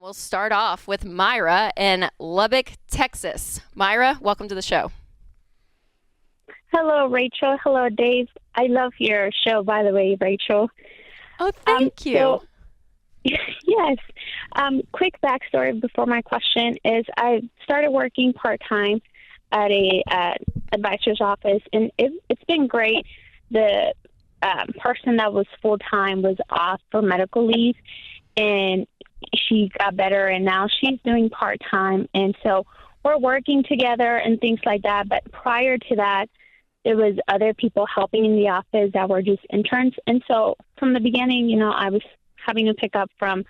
We'll start off with Myra in Lubbock, Texas. Myra, welcome to the show. Hello, Rachel. Hello, Dave. I love your show, by the way, Rachel. Oh, thank you. So, yes. Quick backstory before my question is I started working part-time at a advisor's office, and it's been great. The person that was full-time was off for medical leave, and she got better, and now she's doing part-time. And so we're working together and things like that. But prior to that, there was other people helping in the office that were just interns. And so from the beginning, I was having to pick up from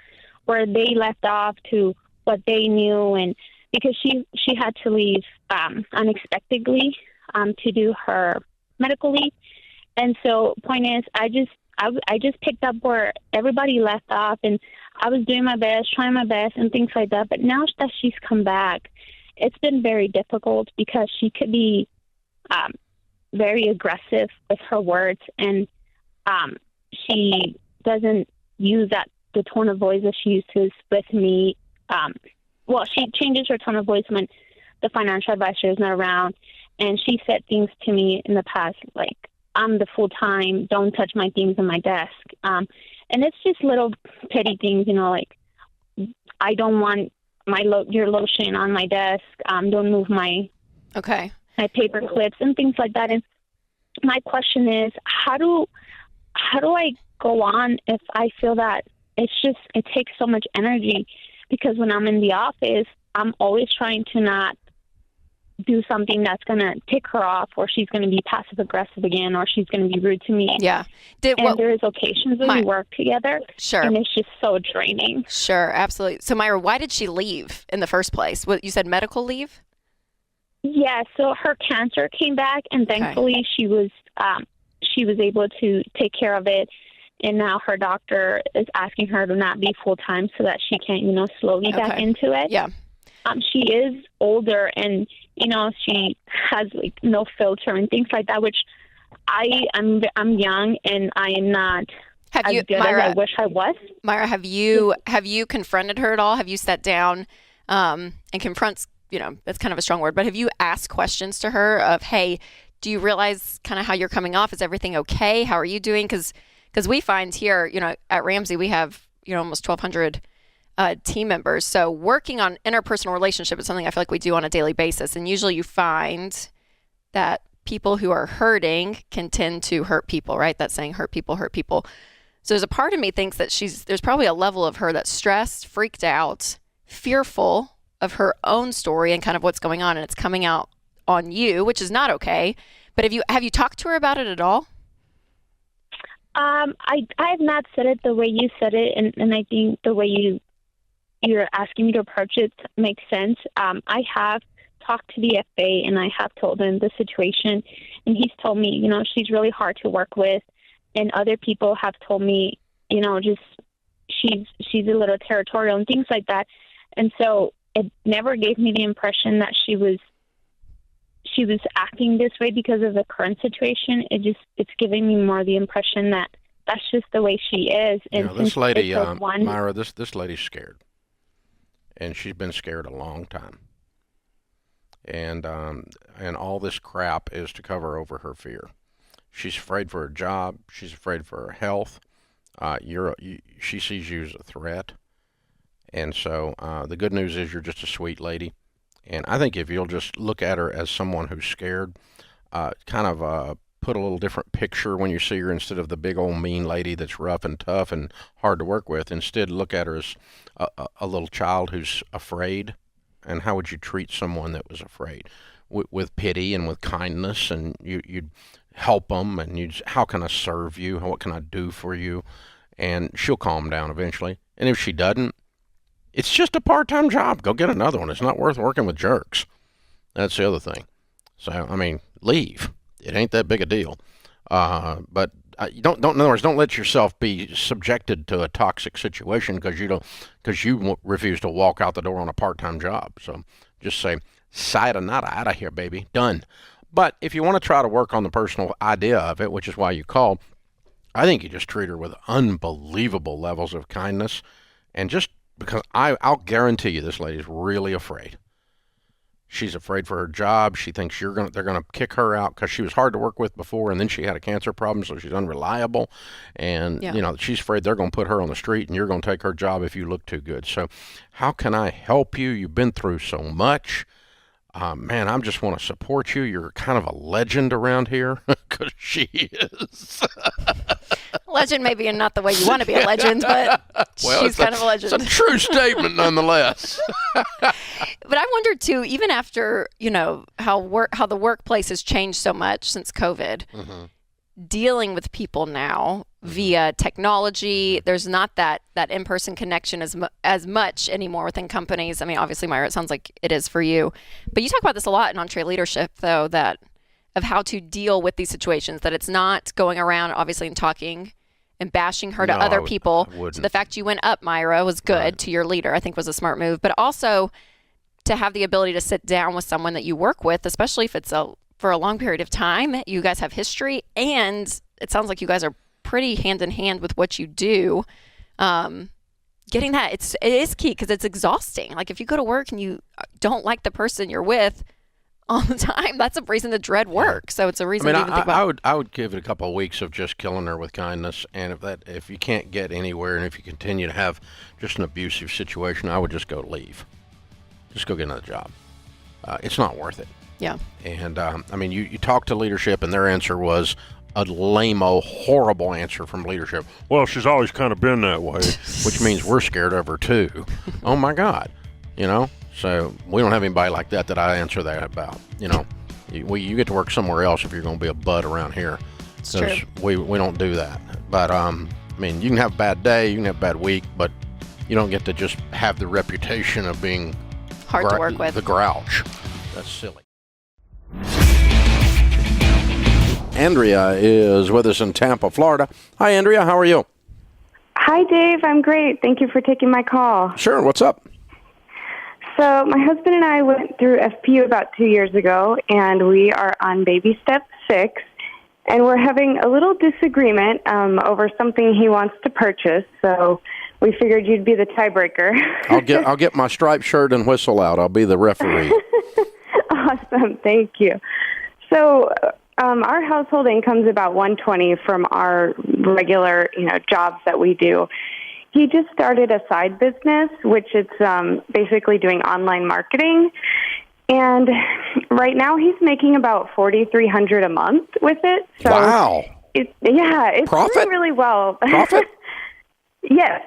where they left off to what they knew. And because she had to leave unexpectedly to do her medical leave. And so point is, I just picked up where everybody left off, and I was doing my best, trying my best and things like that. But now that she's come back, it's been very difficult because she could be very aggressive with her words, and she doesn't use the tone of voice that she uses with me. She changes her tone of voice when the financial advisor is not around, and she said things to me in the past like, I'm the full-time, don't touch my things on my desk. And it's just little petty things, like I don't want your lotion on my desk. Don't move my paper clips and things like that. And my question is, how do I go on if I feel that it takes so much energy? Because when I'm in the office, I'm always trying to not do something that's going to tick her off, or she's going to be passive aggressive again, or she's going to be rude to me. Yeah. There's occasions when we work together. Sure. And it's just so draining. Sure, absolutely. So Myra, why did she leave in the first place? What you said, medical leave? Yeah. So her cancer came back, and thankfully she was able to take care of it. And now her doctor is asking her to not be full time so that she can, slowly back into it. Yeah. She is older, and she has like no filter and things like that, which I'm young and I am not as good as I wish I was. Myra, have you confronted her at all? Have you sat down and confronts? That's kind of a strong word, but have you asked questions to her of, hey, do you realize kind of how you're coming off? Is everything okay? How are you doing? Because we find here, at Ramsey, we have almost 1,200 team members. So working on interpersonal relationship is something I feel like we do on a daily basis. And usually you find that people who are hurting can tend to hurt people, right? That saying, hurt people, hurt people. So there's a part of me thinks that there's probably a level of her that's stressed, freaked out, fearful of her own story and kind of what's going on. And it's coming out on you, which is not okay. But have you talked to her about it at all? I have not said it the way you said it. And I think the way you're asking me to approach it makes sense. I have talked to the FA, and I have told him the situation, and he's told me, she's really hard to work with, and other people have told me, just she's a little territorial and things like that. And so it never gave me the impression that she was acting this way because of the current situation. It's giving me more the impression that that's just the way she is. And this lady, Myra, this lady's scared. And she's been scared a long time. And all this crap is to cover over her fear. She's afraid for her job. She's afraid for her health. She sees you as a threat. And so the good news is you're just a sweet lady. And I think if you'll just look at her as someone who's scared, put a little different picture when you see her instead of the big old mean lady that's rough and tough and hard to work with. Instead, look at her as a little child who's afraid. And how would you treat someone that was afraid? With pity and with kindness, and you'd help them, and how can I serve you? What can I do for you? And she'll calm down eventually. And if she doesn't, it's just a part-time job. Go get another one. It's not worth working with jerks. That's the other thing. So, leave. It ain't that big a deal. But in other words, don't let yourself be subjected to a toxic situation because you refuse to walk out the door on a part-time job. So just say, sayonara, out of here, baby. Done. But if you want to try to work on the personal idea of it, which is why you called, I think you just treat her with unbelievable levels of kindness and just because I'll guarantee you this lady's really afraid. She's afraid for her job. She thinks they're gonna kick her out because she was hard to work with before, and then she had a cancer problem, so she's unreliable. And she's afraid they're gonna put her on the street, and you're gonna take her job if you look too good. So, how can I help you? You've been through so much. Man, I just want to support you. You're kind of a legend around here, because she is. Legend maybe not the way you want to be a legend, but she's kind of a legend. It's a true statement nonetheless. But I wonder too, even after, how the workplace has changed so much since COVID, dealing with people now via technology, there's not that in-person connection as much anymore within companies. I mean, obviously, Myra, it sounds like it is for you. But you talk about this a lot in Entree Leadership, though, of how to deal with these situations, that it's not going around, obviously, and talking and bashing her to other people. So the fact you went up, Myra, was good to your leader, I think was a smart move. But also to have the ability to sit down with someone that you work with, especially if it's for a long period of time, you guys have history, and it sounds like you guys are pretty hand in hand with what you do. Getting that, it is key, because it's exhausting. Like if you go to work and you don't like the person you're with all the time, that's a reason to dread work. So it's a reason to even think about. I would give it a couple of weeks of just killing her with kindness, and if you can't get anywhere, and if you continue to have just an abusive situation, I would just go leave. Just go get another job. It's not worth it. Yeah. And you talk to leadership, and their answer was a lame-o, horrible answer from leadership. Well, she's always kind of been that way, which means we're scared of her too. Oh my God, So we don't have anybody like that I answer that about. You get to work somewhere else if you're going to be a bud around here. Because we don't do that. But you can have a bad day, you can have a bad week, but you don't get to just have the reputation of being hard to work with. The grouch. That's silly. Andrea is with us in Tampa, Florida. Hi, Andrea. How are you? Hi, Dave. I'm great. Thank you for taking my call. Sure. What's up? So my husband and I went through FPU about 2 years ago, and we are on baby step 6, and we're having a little disagreement over something he wants to purchase. So we figured you'd be the tiebreaker. I'll get my striped shirt and whistle out. I'll be the referee. Awesome. Thank you. So our household income is about $120 from our regular, jobs that we do. He just started a side business, which is basically doing online marketing. And right now he's making about $4,300 a month with it. So wow. It's Profit? doing really well. Profit? Yeah,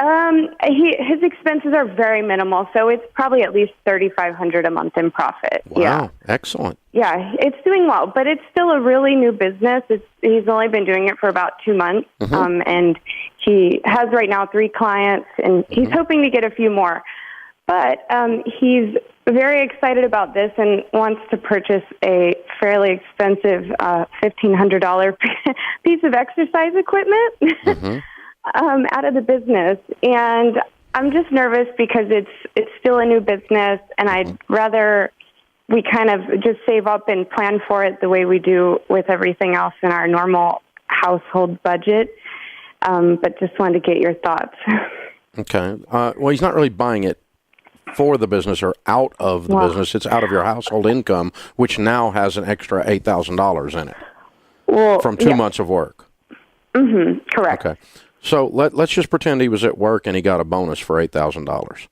his expenses are very minimal, so it's probably at least $3,500 a month in profit. Wow, yeah. Excellent. Yeah, it's doing well, but it's still a really new business. He's only been doing it for about 2 months, and he has right now 3 clients, and he's hoping to get a few more. But he's very excited about this and wants to purchase a fairly expensive $1,500 piece of exercise equipment. Out of the business, and I'm just nervous because it's still a new business, and I'd rather we kind of just save up and plan for it the way we do with everything else in our normal household budget. But just wanted to get your thoughts. Okay. Well, he's not really buying it for the business or out of the business. It's out of your household income, which now has an extra $8,000 in it from 2 months of work. Correct. Okay. So let's just pretend he was at work and he got a bonus for $8,000.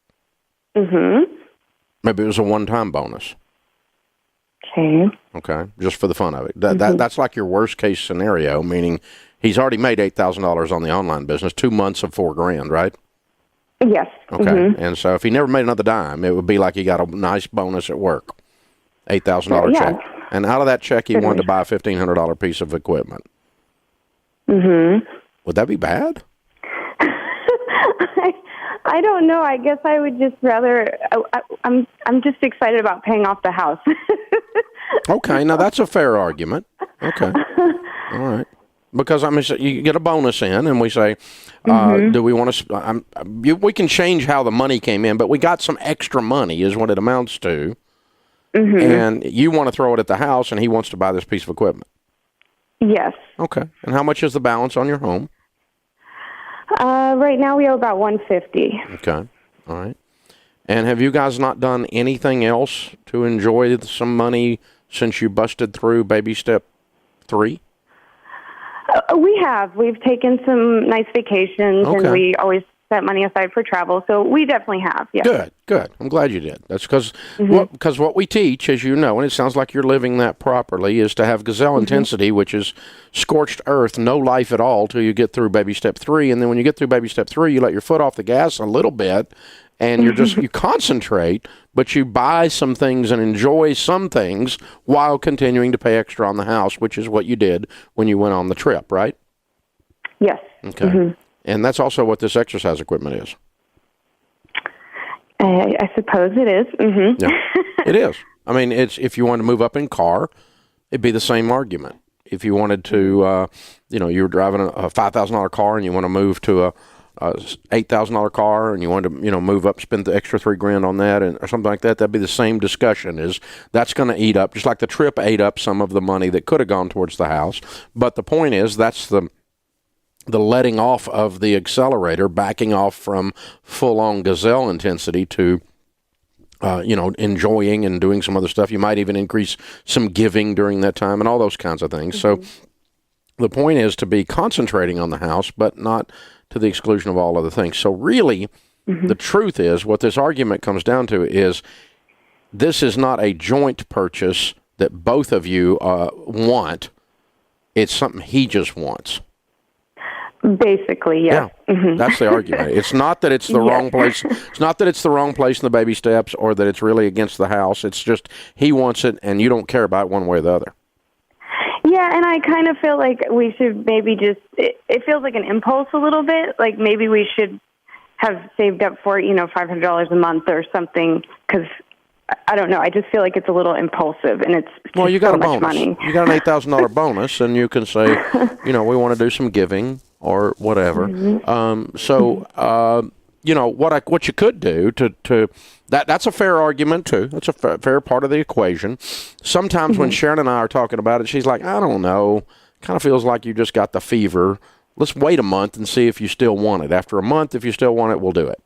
Maybe it was a one-time bonus. Okay. Just for the fun of it. That's like your worst-case scenario, meaning he's already made $8,000 on the online business, 2 months of $4,000, right? Yes. Okay. And so if he never made another dime, it would be like he got a nice bonus at work, $8,000 check. And out of that check, he wanted to buy a $1,500 piece of equipment. Would that be bad? I don't know. I guess I would just rather. I'm just excited about paying off the house. Okay, now that's a fair argument. Okay, all right. Because you get a bonus in, and we say, do we want to? We can change how the money came in, but we got some extra money, is what it amounts to. And you want to throw it at the house, and he wants to buy this piece of equipment. Yes. Okay. And how much is the balance on your home? Right now we owe about $150. Okay. All right. And have you guys not done anything else to enjoy some money since you busted through baby step 3? We have. We've taken some nice vacations, and we always set money aside for travel. So we definitely have. Yeah. Good. I'm glad you did. That's because what we teach, as you know, and it sounds like you're living that properly, is to have gazelle intensity, which is scorched earth, no life at all till you get through baby step 3. And then when you get through baby step 3, you let your foot off the gas a little bit, and you concentrate, but you buy some things and enjoy some things while continuing to pay extra on the house, which is what you did when you went on the trip, right? Yes. Okay. And that's also what this exercise equipment is. I suppose it is. Yeah, it is. I mean, it's if you wanted to move up in car, it'd be the same argument. If you wanted to, you were driving a $5,000 car and you want to move to a $8,000 car and you wanted to, move up, spend the extra $3,000 on that or something like that, that'd be the same discussion. Is that's going to eat up, just like the trip ate up some of the money that could have gone towards the house. But the point is, that's the letting off of the accelerator, backing off from full-on gazelle intensity to, enjoying and doing some other stuff. You might even increase some giving during that time and all those kinds of things. So the point is to be concentrating on the house, but not to the exclusion of all other things. So really, the truth is, what this argument comes down to is this is not a joint purchase that both of you want. It's something he just wants. Basically, yes. Yeah, that's the argument. It's not that it's the wrong place. It's not that it's the wrong place in the baby steps or that it's really against the house. It's just he wants it and you don't care about it one way or the other. Yeah, and I kind of feel like we should maybe just, it feels like an impulse a little bit. Like maybe we should have saved up for, $500 a month or something, because I don't know. I just feel like it's a little impulsive, and it's you got so a bonus. Much money. You got an $8,000 bonus, and you can say, we want to do some giving or whatever. What you could do to that's a fair argument too. That's a fair part of the equation. Sometimes when Sharon and I are talking about it, she's like, I don't know. Kind of feels like you just got the fever. Let's wait a month and see if you still want it. After a month, if you still want it, we'll do it.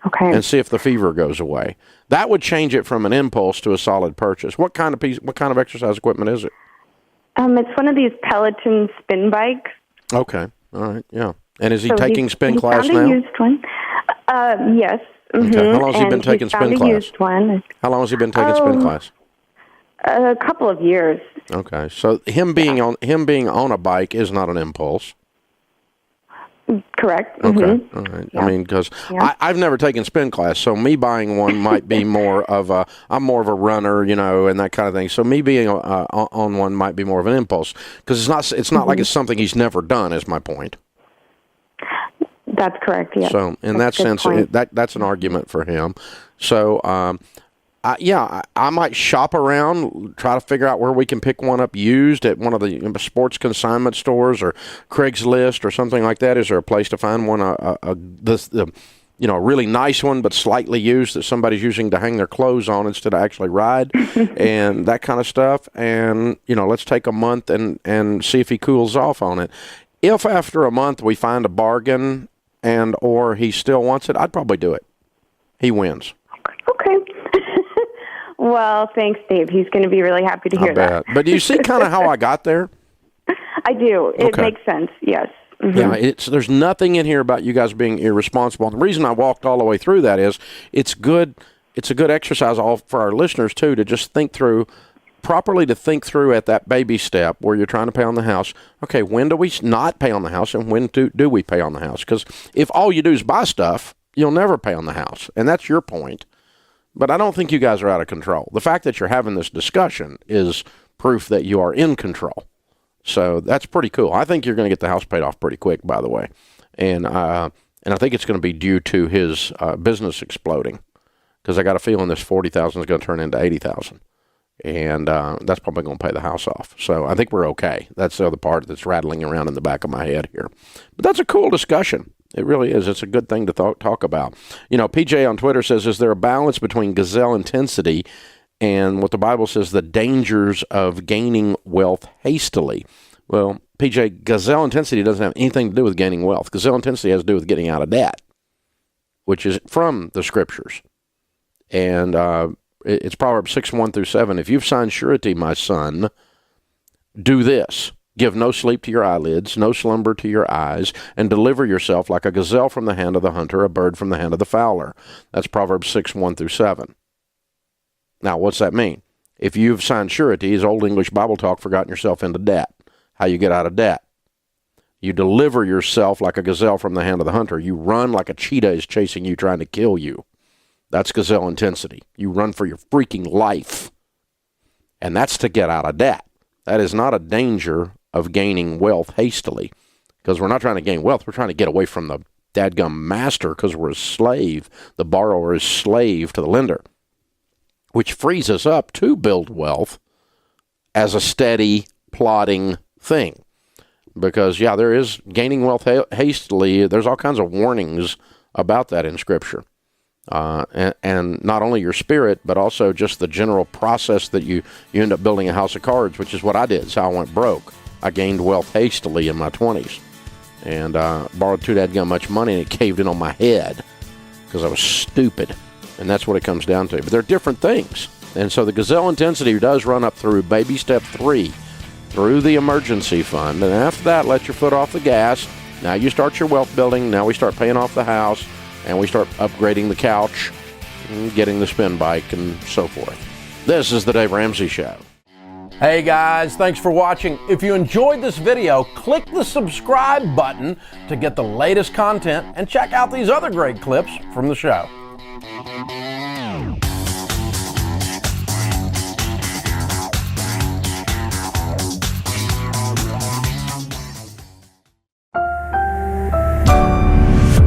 Okay. And see if the fever goes away. That would change it from an impulse to a solid purchase. What kind of exercise equipment is it? It's one of these Peloton spin bikes. Okay. All right. Yeah. And is he taking spin class now? He found a used one. Yes. Okay. How long has he been taking spin class? Used one. How long has he been taking spin class? A couple of years. Okay. So him being on a bike is not an impulse. Correct. Okay. All right. Yeah. I mean, because I've never taken spin class, so me buying one might be I'm more of a runner, and that kind of thing. So me being on one might be more of an impulse, because it's not like it's something he's never done, is my point. That's correct, yes. So in that sense, that's an argument for him. So, I might shop around, try to figure out where we can pick one up used at one of the sports consignment stores or Craigslist or something like that. Is there a place to find one, a really nice one but slightly used that somebody's using to hang their clothes on instead of actually ride and that kind of stuff? And, let's take a month and see if he cools off on it. If after a month we find a bargain or he still wants it, I'd probably do it. He wins. Okay. Well, thanks, Dave. He's going to be really happy to hear that. But do you see kind of how I got there? I do. It makes sense, yes. Yeah, there's nothing in here about you guys being irresponsible. And the reason I walked all the way through that is it's a good exercise all for our listeners, too, to just think through at that baby step where you're trying to pay on the house. Okay, when do we not pay on the house, and when do we pay on the house? Because if all you do is buy stuff, you'll never pay on the house, and that's your point. But I don't think you guys are out of control. The fact that you're having this discussion is proof that you are in control. So that's pretty cool. I think you're going to get the house paid off pretty quick, by the way. And I think it's going to be due to his business exploding, because I got a feeling this $40,000 is going to turn into $80,000. And that's probably going to pay the house off. So I think we're okay. That's the other part that's rattling around in the back of my head here. But that's a cool discussion. It really is. It's a good thing to talk about. PJ on Twitter says, is there a balance between gazelle intensity and what the Bible says, the dangers of gaining wealth hastily? Well, PJ, gazelle intensity doesn't have anything to do with gaining wealth. Gazelle intensity has to do with getting out of debt. which is from the Scriptures. And it's Proverbs 6:1-7. If you've signed surety, my son, do this. Give no sleep to your eyelids, no slumber to your eyes, and deliver yourself like a gazelle from the hand of the hunter, a bird from the hand of the fowler. That's Proverbs 6:1-7. Now, what's that mean? If you've signed surety, is Old English Bible talk for gotten yourself into debt. How you get out of debt? You deliver yourself like a gazelle from the hand of the hunter. You run like a cheetah is chasing you, trying to kill you. That's gazelle intensity. You run for your freaking life. And that's to get out of debt. That is not a danger of gaining wealth hastily, because we're not trying to gain wealth. We're trying to get away from the dadgum master, because we're a slave. The borrower is slave to the lender, which frees us up to build wealth as a steady, plodding thing. Because, yeah, there is gaining wealth hastily. There's all kinds of warnings about that in Scripture. And not only your spirit, but also just the general process that you end up building a house of cards, which is what I did. It's how I went broke. I gained wealth hastily in my 20s and borrowed too dadgum much money, and it caved in on my head because I was stupid. And that's what it comes down to. But they're different things. And so the gazelle intensity does run up through baby step 3, through the emergency fund. And after that, let your foot off the gas. Now you start your wealth building. Now we start paying off the house, and we start upgrading the couch, and getting the spin bike, and so forth. This is the Dave Ramsey Show. Hey guys, thanks for watching. If you enjoyed this video, click the subscribe button to get the latest content and check out these other great clips from the show.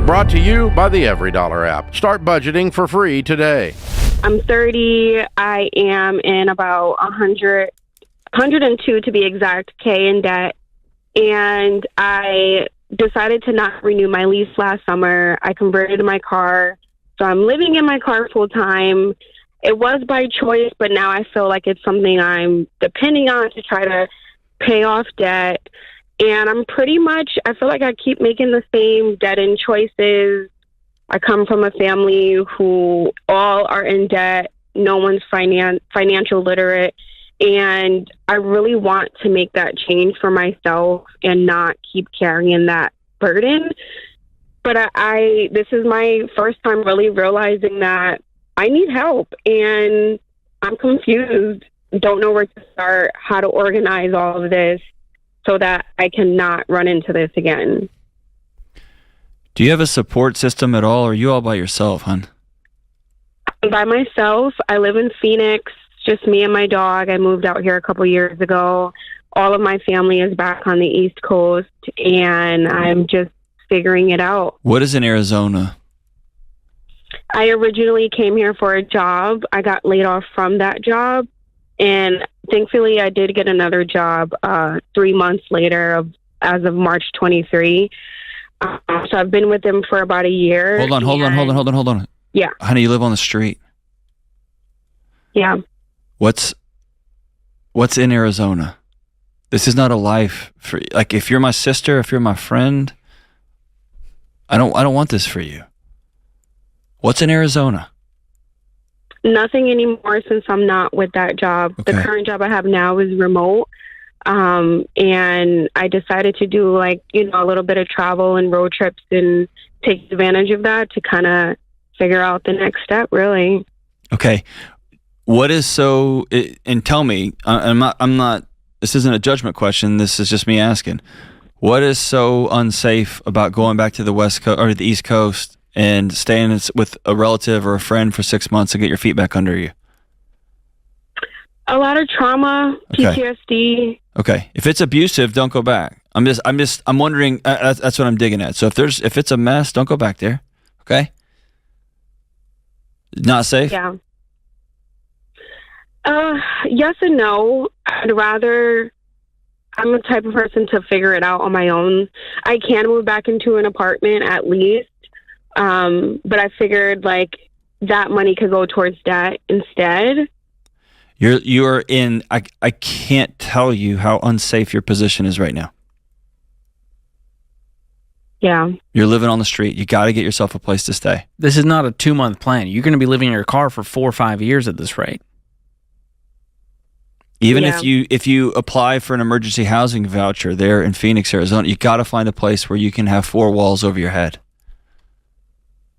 Brought to you by the EveryDollar app. Start budgeting for free today. I'm 30. I am in about 102 to be exact, K in debt. And I decided to not renew my lease last summer. I converted my car. So I'm living in my car full time. It was by choice, but now I feel like it's something I'm depending on to try to pay off debt. And I feel like I keep making the same dead-end choices. I come from a family who all are in debt. No one's financial literate. And I really want to make that change for myself and not keep carrying that burden. But this is my first time really realizing that I need help, and I'm confused. Don't know where to start, how to organize all of this so that I cannot run into this again. Do you have a support system at all, or are you all by yourself, hon? I'm by myself. I live in Phoenix, just me and my dog. I moved out here a couple years ago. All of my family is back on the East Coast, and I'm just figuring it out. What is in Arizona? I originally came here for a job. I got laid off from that job, and thankfully I did get another job 3 months later as of March 23. So I've been with them for about a year. Hold on. Yeah. Honey, you live on the street. Yeah. What's in Arizona? This is not a life for, like, if you're my sister, if you're my friend, I don't want this for you. What's in Arizona? Nothing anymore since I'm not with that job. Okay. The current job I have now is remote. And I decided to do a little bit of travel and road trips and take advantage of that to kind of figure out the next step, really. Okay. What is and tell me, I'm not, this isn't a judgment question. This is just me asking. What is so unsafe about going back to the West Coast or the East Coast and staying with a relative or a friend for 6 months to get your feet back under you? A lot of trauma, PTSD. Okay. If it's abusive, don't go back. I'm wondering, that's what I'm digging at. So if it's a mess, don't go back there. Okay? Not safe? Yeah. Yes and no. I'm the type of person to figure it out on my own. I can move back into an apartment at least. But I figured that money could go towards debt instead. You're in, I can't tell you how unsafe your position is right now. Yeah. You're living on the street. You got to get yourself a place to stay. This is not a 2-month plan. You're going to be living in your car for 4 or 5 years at this rate. Even Yeah. if you apply for an emergency housing voucher there in Phoenix, Arizona, you got to find a place where you can have 4 walls over your head.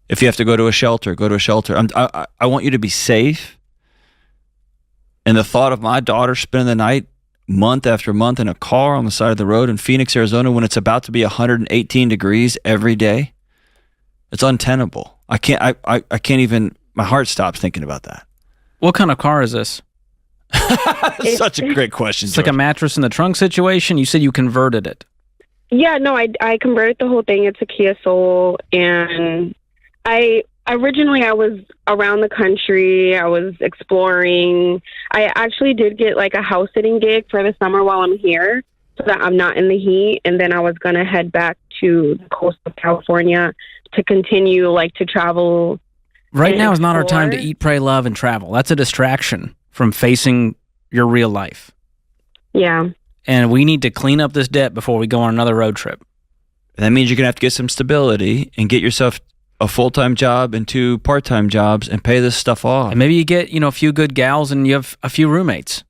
If you have to go to a shelter, go to a shelter. I want you to be safe. And the thought of my daughter spending the night month after month in a car on the side of the road in Phoenix, Arizona, when it's about to be 118 degrees every day, it's untenable. I can't even, my heart stops thinking about that. What kind of car is this? Such a great question. It's like a mattress in the trunk situation. You said you converted it. Yeah, no, I converted the whole thing. It's a Kia Soul, and I was around the country. I was exploring. I actually did get like a house sitting gig for the summer while I'm here, so that I'm not in the heat. And then I was gonna head back to the coast of California to continue like to travel. Right and now is not our time to explore. eat, pray, love, and travel. That's a distraction from facing your real life. Yeah. And we need to clean up this debt before we go on another road trip. That means you're going to have to get some stability and get yourself a full-time job and 2 part-time jobs and pay this stuff off. And maybe you get, a few good gals and you have a few roommates.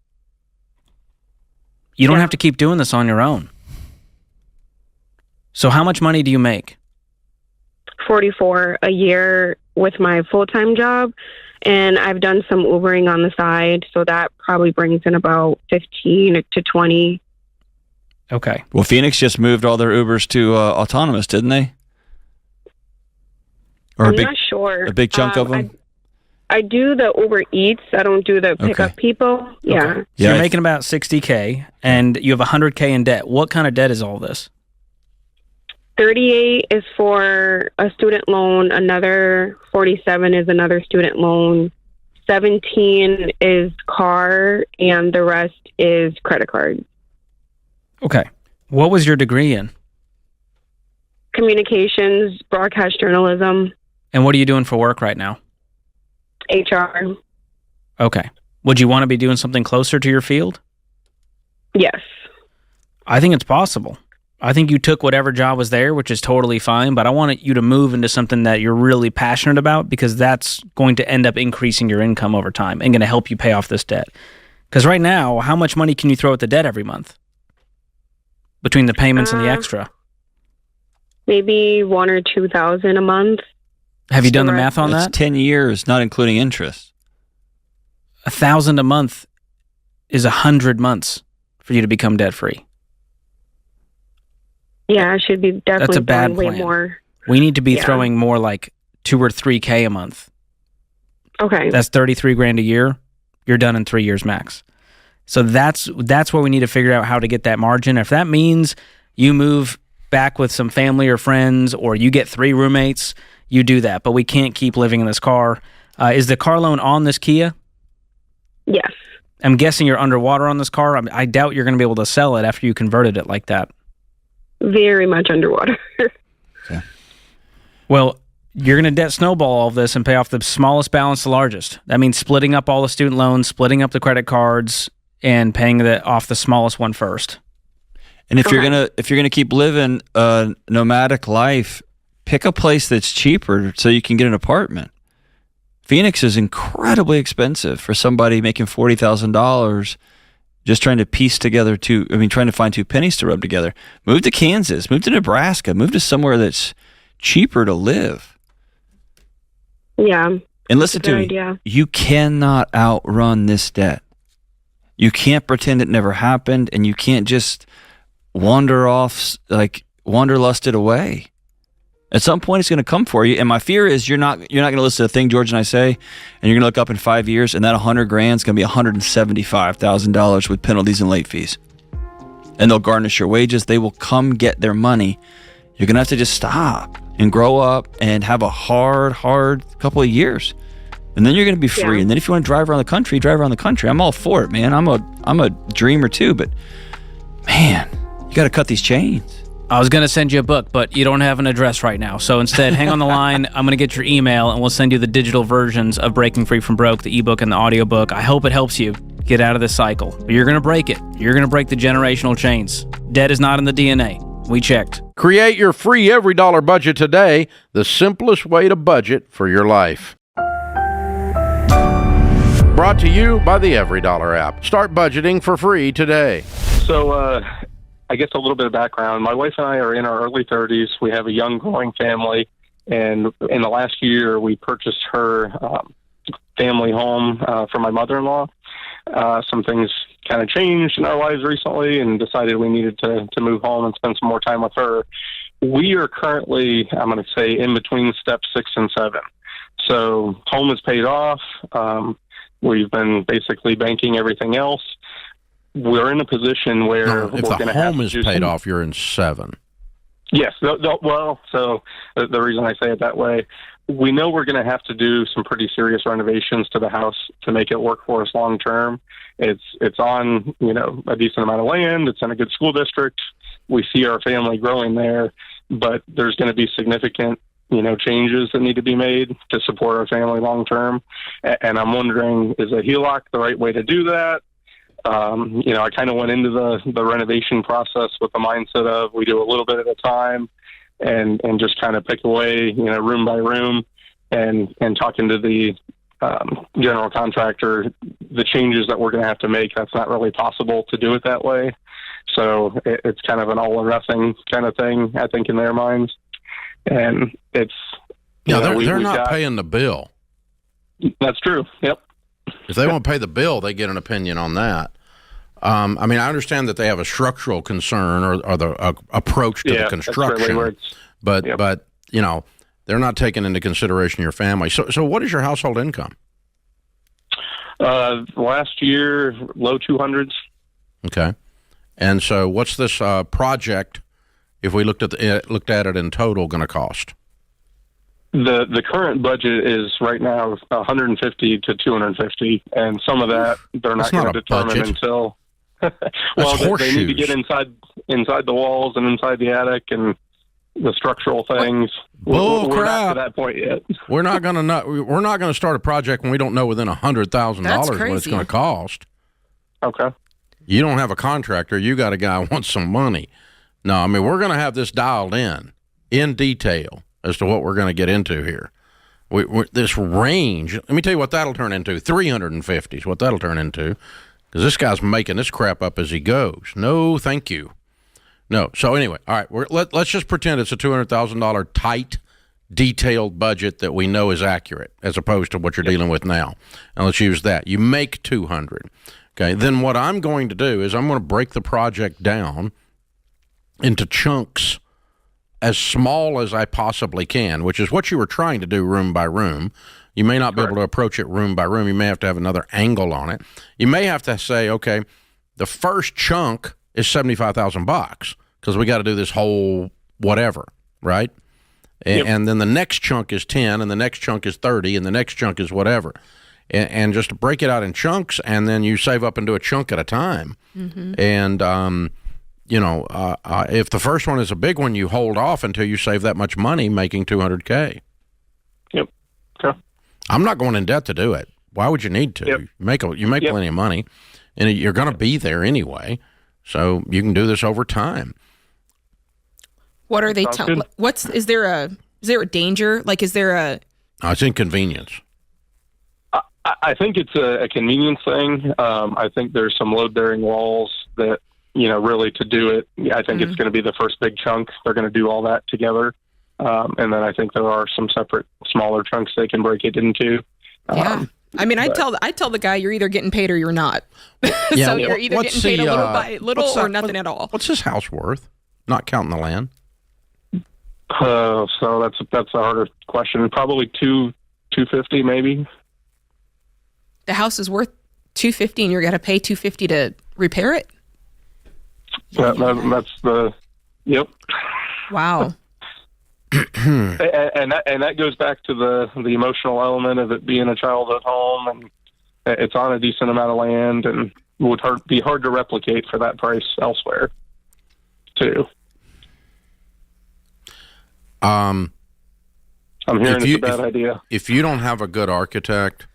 You don't have to keep doing this on your own. So how much money do you make? $44 a year with my full-time job, and I've done some Ubering on the side, so that probably brings in about 15 to 20. Okay. Well, Phoenix just moved all their Ubers to autonomous, didn't they? Or I'm not sure. A big chunk of them? I do the Uber Eats. I don't do the pickup people. Yeah. Okay. So you're making about $60K, and you have $100K in debt. What kind of debt is all this? 38 is for a student loan. Another 47 is another student loan. 17 is car, and the rest is credit card. Okay. What was your degree in? Communications, broadcast journalism, And what are you doing for work right now? HR. Okay. Would you want to be doing something closer to your field? Yes. I think it's possible. I think you took whatever job was there, which is totally fine, but I want you to move into something that you're really passionate about, because that's going to end up increasing your income over time and going to help you pay off this debt. Because right now, how much money can you throw at the debt every month between the payments and the extra? Maybe $1,000 or $2,000 a month. Have you done the math on That's that? 10 years, not including interest. $1,000 a month is 100 months for you to become debt free. Yeah, I should be definitely That's a bad throwing plan. way more. We need to be Yeah. throwing more like $2 or $3K a month. Okay. That's $33,000 a year. You're done in 3 years max. So that's where we need to figure out how to get that margin. If that means you move back with some family or friends, or you get 3 roommates, you do that. But we can't keep living in this car. Is the car loan on this Kia? Yes. I'm guessing you're underwater on this car. I doubt you're going to be able to sell it after you converted it like that. Very much underwater. Well, you're going to debt snowball all of this and pay off the smallest balance to largest. That means splitting up all the student loans, splitting up the credit cards, and paying off the smallest one first. And if you're gonna keep living a nomadic life, pick a place that's cheaper so you can get an apartment. Phoenix is incredibly expensive for somebody making $40,000 just trying to trying to find 2 pennies to rub together. Move to Kansas, move to Nebraska, move to somewhere that's cheaper to live. Yeah. And listen to me, idea. you cannot outrun this debt. You can't pretend it never happened, and you can't just wanderlust it away. At some point, it's going to come for you. And my fear is you're not going to listen to a thing George and I say, and you're going to look up in 5 years, and that $100,000 is going to be $175,000 with penalties and late fees. And they'll garnish your wages. They will come get their money. You're going to have to just stop and grow up and have a hard couple of years. And then you're going to be free. Yeah. And then if you want to drive around the country, drive around the country. I'm all for it, man. I'm a dreamer too, but man, you got to cut these chains. I was going to send you a book, but you don't have an address right now. So instead, hang on the line. I'm going to get your email, and we'll send you the digital versions of Breaking Free from Broke, the ebook and the audiobook. I hope it helps you get out of this cycle. But you're going to break it. You're going to break the generational chains. Debt is not in the DNA. We checked. Create your free every dollar budget today, the simplest way to budget for your life. Brought to you by the Every Dollar app. Start budgeting for free today. So, I guess a little bit of background. My wife and I are in our early 30s. We have a young, growing family. And in the last year, we purchased her family home for my mother-in-law. Some things kind of changed in our lives recently and decided we needed to move home and spend some more time with her. We are currently, I'm going to say, in between steps 6 and 7. So home is paid off. We've been basically banking everything else. We're in a position where if we're the going to have home is paid off, you're in 7. Yes. Well, so the reason I say it that way, we know we're going to have to do some pretty serious renovations to the house to make it work for us long term. It's on, a decent amount of land. It's in a good school district. We see our family growing there, but there's going to be significant, changes that need to be made to support our family long term. And I'm wondering, is a HELOC the right way to do that? I kind of went into the renovation process with the mindset of we do a little bit at a time and just kind of pick away, room by room and talking to the general contractor, the changes that we're going to have to make, that's not really possible to do it that way. So it's kind of an all or nothing kind of thing, I think, in their minds. And it's, they're not paying the bill. That's true. Yep. If they won't pay the bill, they get an opinion on that. I understand that they have a structural concern or the approach to the construction, but they're not taking into consideration your family. So what is your household income? Last year, low 200s. Okay, and so what's this project, if we looked at it in total, going to cost? The current budget is right now 150 to 250, and some of that they're not going to determine budget. Until they need to get inside the walls and inside the attic and the structural things. Bull we're crap! Not to that point yet. We're not going to start a project when we don't know within $100,000 what it's going to cost. Okay. You don't have a contractor. You got a guy who wants some money. No, we're going to have this dialed in detail as to what we're going to get into here. This range, let me tell you what that'll turn into. 350 is what that'll turn into, because this guy's making this crap up as he goes. No, thank you. No. So anyway, all right, let's just pretend it's a $200,000 tight, detailed budget that we know is accurate, as opposed to what you're dealing with now. And let's use that. You make 200. Okay. Then what I'm going to do is I'm going to break the project down into chunks as small as I possibly can, which is what you were trying to do room by room. You may not be able to approach it room by room. You may have to have another angle on it. You may have to say, okay, the first chunk is $75,000 because we got to do this whole whatever, right? Yep. And then the next chunk is 10, and the next chunk is 30, and the next chunk is whatever. And just break it out in chunks, and then you save up and do a chunk at a time. Mm-hmm. And if the first one is a big one, you hold off until you save that much money, making $200K. Yep. Okay. I'm not going in debt to do it. Why would you need to? Yep. You make plenty of money, and you're going to be there anyway, so you can do this over time. What are they telling? Is there a danger? Like, is there a? It's inconvenience. I think it's a convenience thing. I think there's some load-bearing walls that, really to do it, I think it's going to be the first big chunk. They're going to do all that together. And then I think there are some separate smaller chunks they can break it into. Yeah. I'd tell the guy you're either getting paid or you're not. Yeah, so you're either getting paid a little by little or nothing at all. What's this house worth? Not counting the land. So that's a harder question. Probably $250 maybe. The house is worth $250 and you're going to pay $250 to repair it? That's the, yep. Wow. and that goes back to the emotional element of it being a childhood home, and it's on a decent amount of land and would be hard to replicate for that price elsewhere too. I'm hearing it's a bad idea. If you don't have a good architect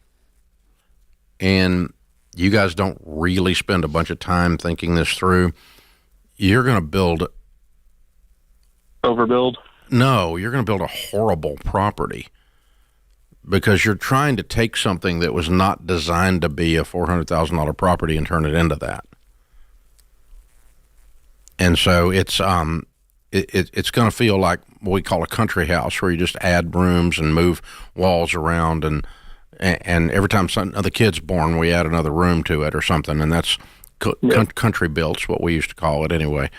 and you guys don't really spend a bunch of time thinking this through, you're going to build overbuild? No, you're going to build a horrible property because you're trying to take something that was not designed to be a $400,000 property and turn it into that. And so it's going to feel like what we call a country house, where you just add rooms and move walls around, and every time another kid's born, we add another room to it or something, and that's country built's what we used to call it anyway.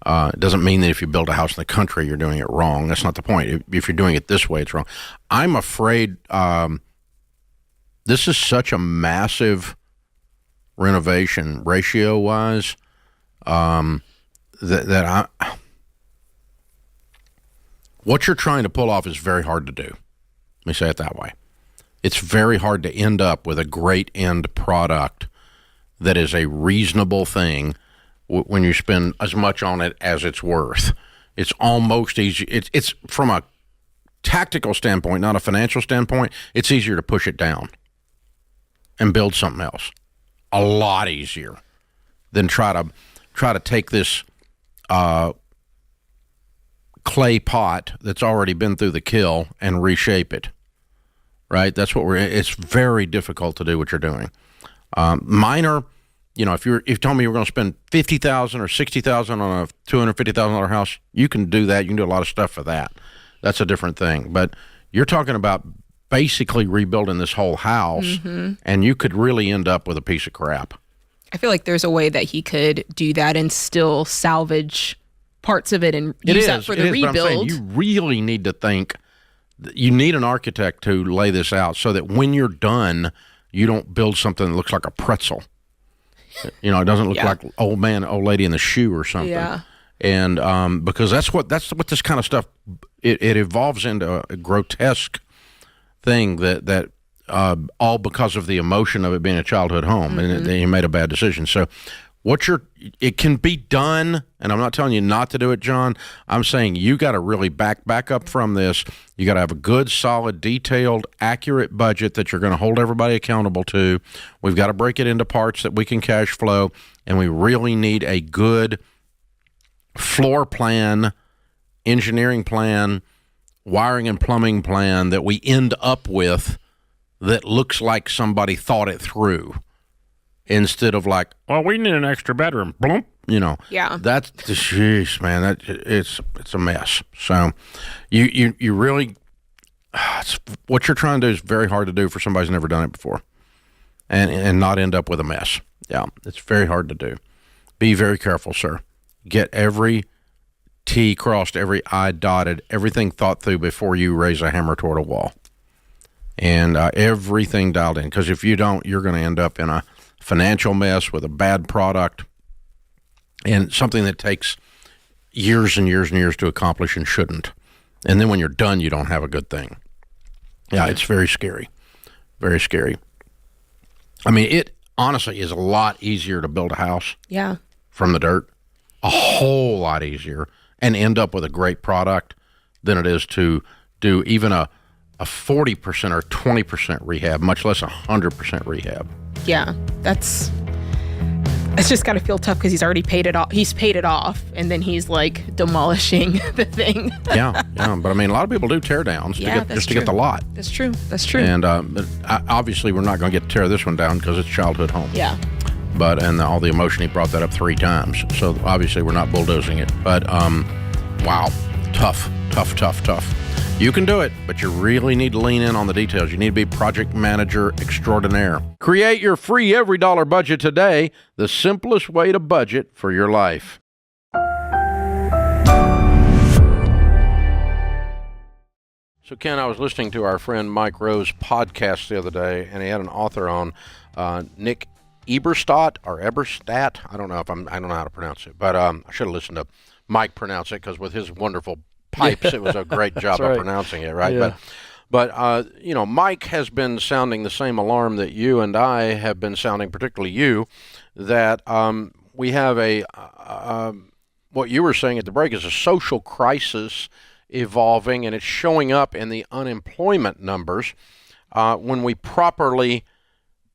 It doesn't mean that if you build a house in the country, you're doing it wrong. That's not the point. If you're doing it this way, it's wrong. I'm afraid this is such a massive renovation ratio-wise that what you're trying to pull off is very hard to do. Let me say it that way. It's very hard to end up with a great end product that is a reasonable thing when you spend as much on it as it's worth. It's almost easy. It's from a tactical standpoint, not a financial standpoint, it's easier to push it down and build something else. A lot easier than try to take this clay pot that's already been through the kill and reshape it. Right? That's what it's very difficult to do what you're doing. Minor, if you told me you were going to spend $50,000 or $60,000 on a $250,000 house, you can do that. You can do a lot of stuff for that. That's a different thing. But you're talking about basically rebuilding this whole house, and you could really end up with a piece of crap. I feel like there's a way that he could do that and still salvage parts of it and use that for the rebuild. But I'm saying you really need to think. You need an architect to lay this out so that when you're done, you don't build something that looks like a pretzel. It doesn't look like old lady in the shoe or something. Yeah. And because that's what this kind of stuff, it evolves into a grotesque thing that all because of the emotion of it being a childhood home, and you made a bad decision. So it can be done, and I'm not telling you not to do it, John. I'm saying you got to really back up from this. You got to have a good, solid, detailed, accurate budget that you're going to hold everybody accountable to. We've got to break it into parts that we can cash flow, and we really need a good floor plan, engineering plan, wiring and plumbing plan that we end up with that looks like somebody thought it through. Instead of like, well, we need an extra bedroom. Blump. Yeah. That's jeez, man. It's a mess. So, you really, what you're trying to do is very hard to do for somebody who's never done it before, and not end up with a mess. Yeah, it's very hard to do. Be very careful, sir. Get every T crossed, every I dotted, everything thought through before you raise a hammer toward a wall, and everything dialed in. Because if you don't, you're going to end up in a financial mess with a bad product and something that takes years and years and years to accomplish and shouldn't. And then when you're done, you don't have a good thing. Yeah, it's very scary. Very scary. I mean, it honestly is a lot easier to build a house from the dirt. A whole lot easier, and end up with a great product than it is to do even a 40% or 20% rehab, much less 100% rehab. Yeah, it's just got to feel tough because he's already paid it off. He's paid it off, and then he's like demolishing the thing. yeah. But I mean, a lot of people do tear downs to get the lot. That's true. And obviously, we're not going to get to tear this one down because it's childhood home. Yeah. And all the emotion, he brought that up 3 times. So obviously, we're not bulldozing it. But wow, tough. You can do it, but you really need to lean in on the details. You need to be project manager extraordinaire. Create your free every dollar budget today, the simplest way to budget for your life. So, Ken, I was listening to our friend Mike Rowe's podcast the other day, and he had an author on, Nick Eberstadt or Eberstadt. I don't know how to pronounce it, but I should have listened to Mike pronounce it, because with his wonderful pipes, it was a great job of pronouncing it, right? Yeah. But Mike has been sounding the same alarm that you and I have been sounding, particularly you, that we have what you were saying at the break is a social crisis evolving, and it's showing up in the unemployment numbers when we properly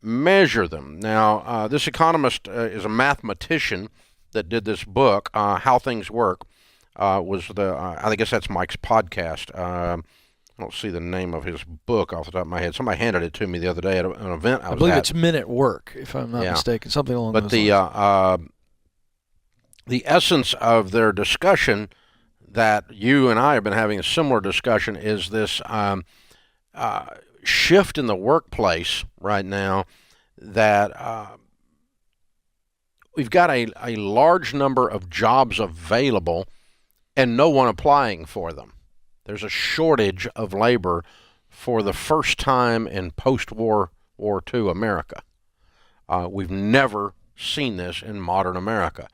measure them. Now, this economist is a mathematician that did this book, How Things Work. was I guess that's Mike's podcast. I don't see the name of his book off the top of my head. Somebody handed it to me the other day at an event I was believe at. it's Men at Work, if I'm not mistaken, something along those lines. But the essence of their discussion that you and I have been having a similar discussion is this shift in the workplace right now that we've got a large number of jobs available and no one applying for them. There's a shortage of labor for the first time in post-World War II America. We've never seen this in modern America.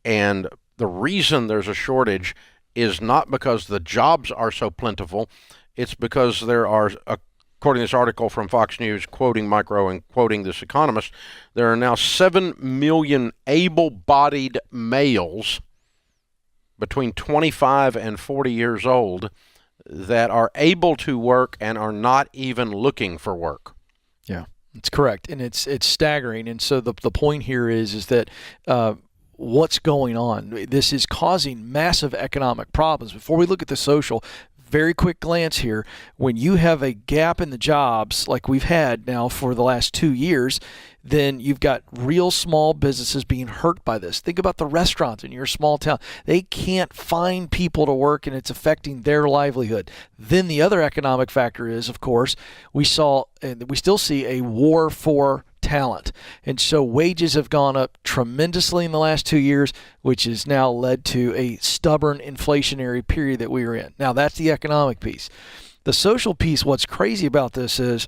And the reason there's a shortage is not because the jobs are so plentiful. It's because there are, according to this article from Fox News, quoting Micro and quoting this economist, there are now 7 million able-bodied males between 25 and 40 years old that are able to work and are not even looking for work. Yeah, it's correct, and it's staggering. And so the point here is that what's going on? This is causing massive economic problems. Before we look at the social, very quick glance here. When you have a gap in the jobs like we've had now for the last 2 years, then you've got real small businesses being hurt by this. Think about the restaurants in your small town. They can't find people to work, and it's affecting their livelihood. Then the other economic factor is, of course, we saw and we still see a war for talent. And so wages have gone up tremendously in the last 2 years, which has now led to a stubborn inflationary period that we are in. Now, that's the economic piece. The social piece, what's crazy about this is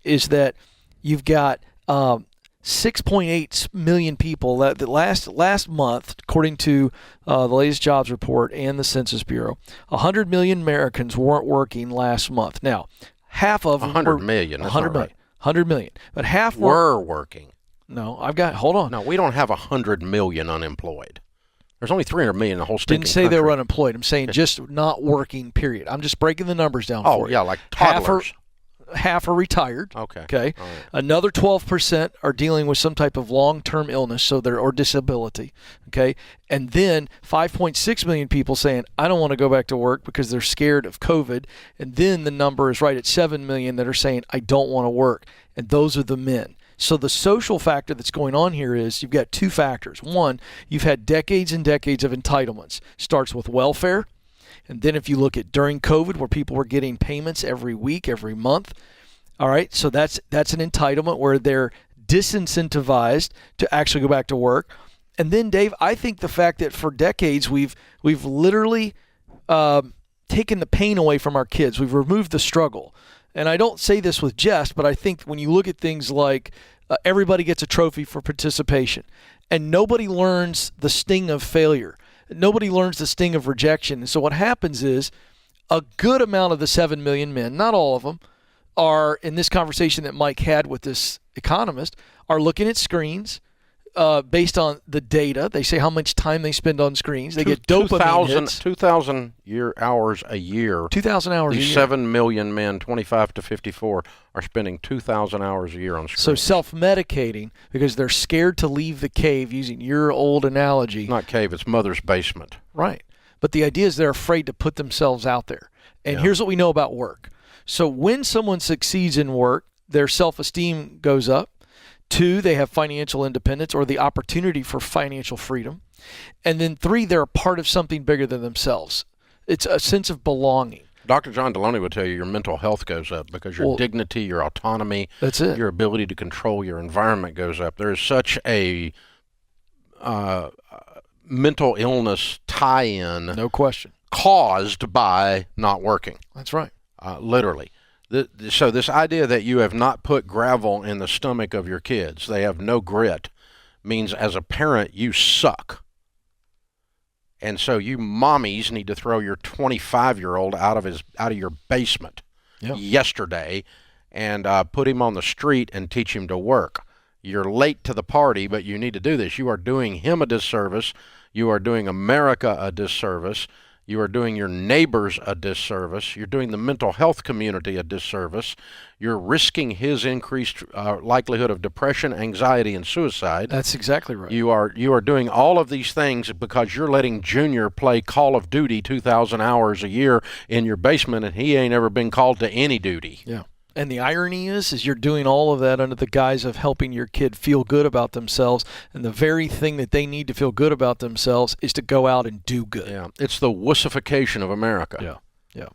that you've got 6.8 million people that last month, according to the latest jobs report and the Census Bureau, 100 million Americans weren't working last month. Now, half of them 100 million. That's 100 not million. right. 100 million. But half were working. No, hold on. No, we don't have 100 million unemployed. There's only 300 million in the whole stinking Didn't say country. they were unemployed. I'm saying just not working, period. I'm just breaking the numbers down for you. Oh, yeah, like toddlers. Half are retired. Okay. Okay. All right. Another 12% are dealing with some type of long-term illness, or disability. Okay. And then 5.6 million people saying, I don't want to go back to work because they're scared of COVID. And then the number is right at 7 million that are saying, I don't want to work. And those are the men. So the social factor that's going on here is you've got two factors. One, you've had decades and decades of entitlements. Starts with welfare. And then if you look at during COVID, where people were getting payments every week, every month, all right, so that's an entitlement where they're disincentivized to actually go back to work. And then, Dave, I think the fact that for decades we've literally taken the pain away from our kids. We've removed the struggle. And I don't say this with jest, but I think when you look at things like everybody gets a trophy for participation, and nobody learns the sting of failure. Nobody learns the sting of rejection. And so what happens is a good amount of the 7 million men, not all of them, are in this conversation that Mike had with this economist, are looking at screens based on the data. They say how much time they spend on screens. They get dopamine hits. 2,000 hours a year. 2,000 hours a year. These 7 million men, 25 to 54, are spending 2,000 hours a year on screens. So self-medicating because they're scared to leave the cave, using your old analogy. It's not cave, it's mother's basement. Right. But the idea is they're afraid to put themselves out there. And here's what we know about work. So when someone succeeds in work, their self-esteem goes up. 2, they have financial independence or the opportunity for financial freedom. And then 3, they're a part of something bigger than themselves. It's a sense of belonging. Dr. John Deloney would tell you your mental health goes up because your dignity, your autonomy, that's it. Your ability to control your environment goes up. There is such a mental illness tie-in. No question. Caused by not working. That's right. Literally. So this idea that you have not put gravel in the stomach of your kids, they have no grit, means as a parent you suck. And so you mommies need to throw your 25-year-old out of your basement yesterday and put him on the street and teach him to work. You're late to the party, but you need to do this. You are doing him a disservice. You are doing America a disservice. You are doing your neighbors a disservice. You're doing the mental health community a disservice. You're risking his increased likelihood of depression, anxiety, and suicide. That's exactly right. You are doing all of these things because you're letting Junior play Call of Duty 2,000 hours a year in your basement, and he ain't ever been called to any duty. Yeah. And the irony is you're doing all of that under the guise of helping your kid feel good about themselves, and the very thing that they need to feel good about themselves is to go out and do good. Yeah, it's the wussification of America. Yeah.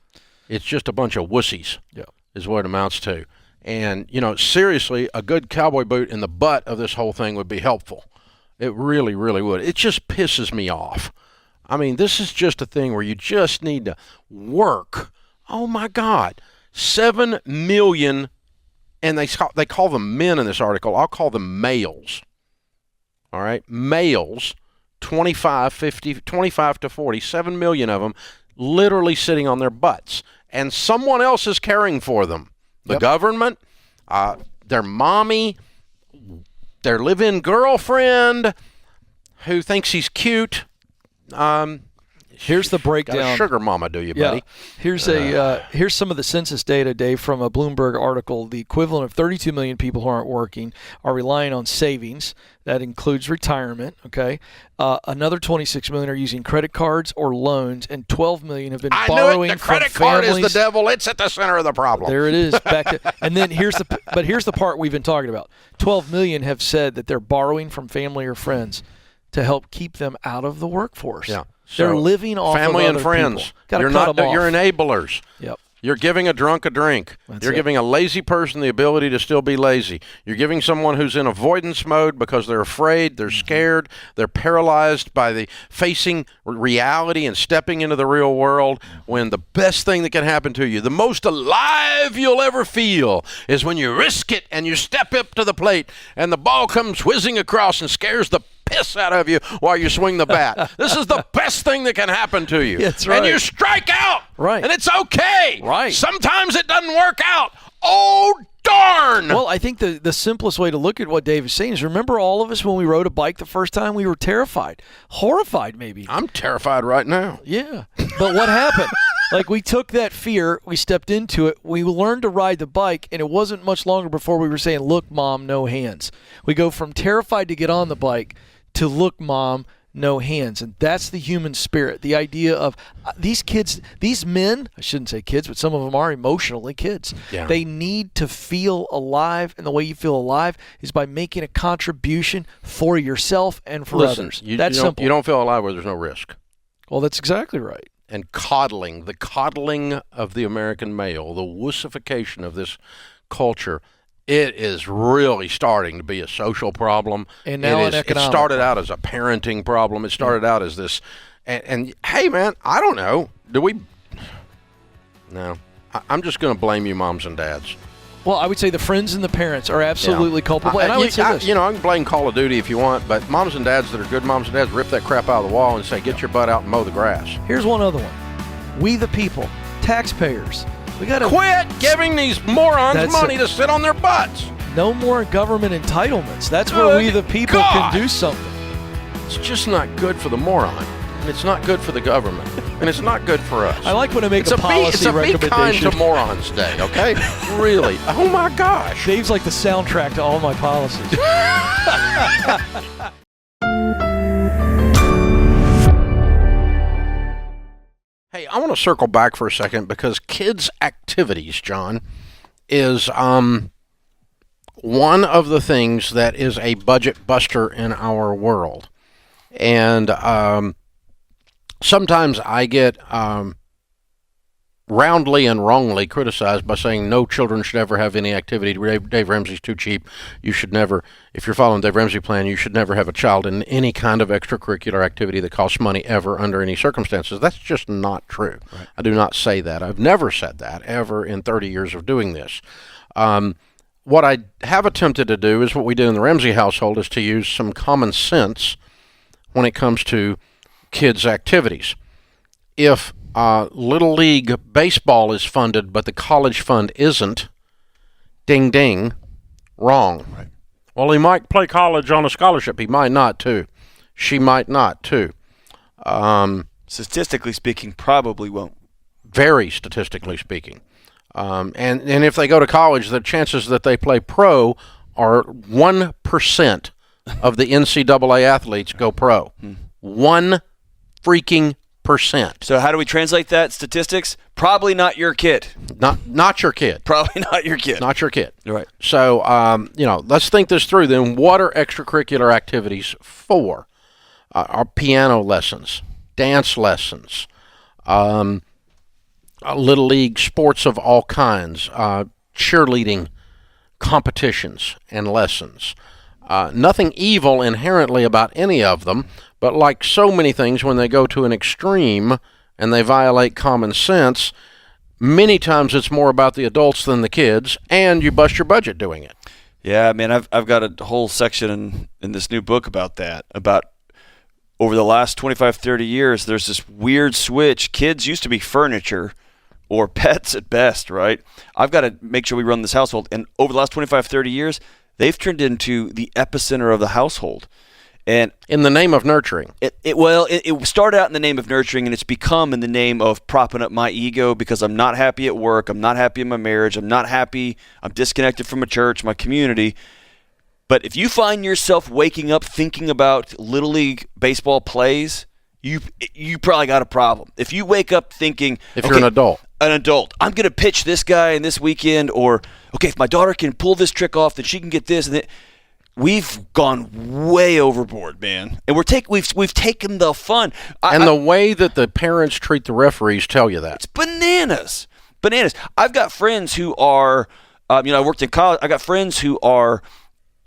It's just a bunch of wussies. Yeah. Is what it amounts to. And, seriously, a good cowboy boot in the butt of this whole thing would be helpful. It really, really would. It just pisses me off. I mean, this is just a thing where you just need to work. Oh, my God. 7 million, and they call them men in this article. I'll call them males. All right? Males, 25 to 40, 7 million of them literally sitting on their butts. And someone else is caring for them. The government, their mommy, their live-in girlfriend who thinks he's cute. Here's the breakdown. Got a sugar mama, do you, buddy? Here's here's some of the census data, Dave, from a Bloomberg article. The equivalent of 32 million people who aren't working are relying on savings. That includes retirement. Okay, another 26 million are using credit cards or loans, and 12 million have been borrowing the from credit card families. is the devil. It's at the center of the problem. There it is. And then here's the part we've been talking about. 12 million have said that they're borrowing from family or friends to help keep them out of the workforce. Yeah. They're living off family of and friends. You're You're enablers. Yep. You're giving a drunk a drink. You're giving a lazy person the ability to still be lazy. You're giving someone who's in avoidance mode because they're afraid, they're scared, they're paralyzed by the facing reality and stepping into the real world, when the best thing that can happen to you, the most alive you'll ever feel, is when you risk it and you step up to the plate and the ball comes whizzing across and scares the piss out of you while you swing the bat. This is the best thing that can happen to you. That's right. And you strike out. Right. And it's okay. Right. Sometimes it doesn't work out. Oh, darn. Well, I think the simplest way to look at what Dave is saying is, remember all of us when we rode a bike the first time, we were terrified, horrified maybe. I'm terrified right now. Yeah. But what happened? Like, we took that fear, we stepped into it, we learned to ride the bike, and it wasn't much longer before we were saying, look, Mom, no hands. We go from terrified to get on the bike to look, Mom, no hands. And that's the human spirit. The idea of these kids, these men, I shouldn't say kids, but some of them are emotionally kids. Yeah. They need to feel alive, and the way you feel alive is by making a contribution for yourself and for others. That's simple. You don't feel alive where there's no risk. Well, that's exactly right. And the coddling of the American male, the wussification of this culture, it is really starting to be a social problem. And now an economic. It started out as a parenting problem. It started out as this. And hey, man, I don't know. No. I'm just going to blame you, moms and dads. Well, I would say the friends and the parents are absolutely culpable. And I would say this. I can blame Call of Duty if you want, but moms and dads that are good moms and dads rip that crap out of the wall and say, get your butt out and mow the grass. Here's one other one. We the people, taxpayers. We got to quit giving these morons money to sit on their butts. No more government entitlements. That's where we the people can do something. It's just not good for the moron. And it's not good for the government. And it's not good for us. I like when I make a policy recommendation. It's a Be Kind to Morons Day, okay? Really. Oh, my gosh. Dave's like the soundtrack to all my policies. Hey, I want to circle back for a second because kids' activities, John, is one of the things that is a budget buster in our world. And sometimes I get roundly and wrongly criticized by saying no children should ever have any activity. Dave Ramsey's too cheap. You should never, if you're following Dave Ramsey plan, you should never have a child in any kind of extracurricular activity that costs money ever under any circumstances. That's just not true. Right. I do not say that. I've never said that ever in 30 years of doing this. What I have attempted to do is what we did in the Ramsey household, is to use some common sense when it comes to kids' activities. If Little League baseball is funded, but the college fund isn't, ding, ding, wrong. Right. Well, he might play college on a scholarship. He might not, too. She might not, too. statistically speaking, probably won't. Very statistically speaking. And if they go to college, the chances that they play pro are 1% of the NCAA athletes go pro. 1 freaking percent. So how do we translate that statistics? Probably not your kid. Not your kid. Probably not your kid. Not your kid. Right. So, let's think this through then. What are extracurricular activities for? Our piano lessons, dance lessons, little league sports of all kinds, cheerleading competitions and lessons. Nothing evil inherently about any of them, but like so many things, when they go to an extreme and they violate common sense, many times it's more about the adults than the kids, and you bust your budget doing it. Yeah, man, I've got a whole section in this new book about that, about over the last 25, 30 years, there's this weird switch. Kids used to be furniture or pets at best, right? I've got to make sure we run this household. And over the last 25, 30 years, they've turned into the epicenter of the household. And in the name of nurturing. It started out in the name of nurturing, and it's become in the name of propping up my ego because I'm not happy at work, I'm not happy in my marriage, I'm not happy, I'm disconnected from my church, my community. But if you find yourself waking up thinking about Little League baseball plays, you probably got a problem. If you wake up thinking, if you're an adult, I'm going to pitch this guy in this weekend, or okay, if my daughter can pull this trick off, then she can get this and that. We've gone way overboard, man, and we've taken the fun. The way that the parents treat the referees tell you that it's bananas. I've got friends who are, I worked in college. I got friends who are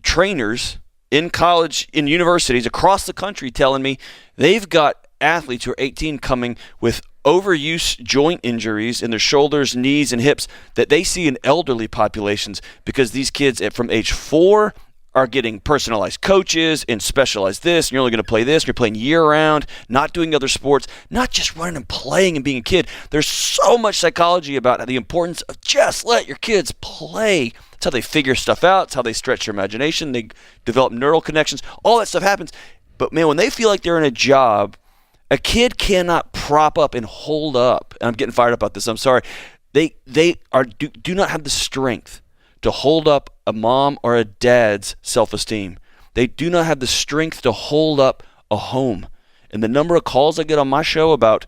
trainers in college, in universities across the country, telling me they've got athletes who are 18 coming with overuse joint injuries in their shoulders, knees, and hips that they see in elderly populations because these kids from age 4 are getting personalized coaches and specialized this, and you're only going to play this, and you're playing year-round, not doing other sports, not just running and playing and being a kid. There's so much psychology about the importance of just let your kids play. That's how they figure stuff out. It's how they stretch their imagination. They develop neural connections. All that stuff happens. But, man, when they feel like they're in a job, a kid cannot prop up and hold up. And I'm getting fired up about this. I'm sorry. They do not have the strength to hold up a mom or a dad's self-esteem. They do not have the strength to hold up a home. And the number of calls I get on my show about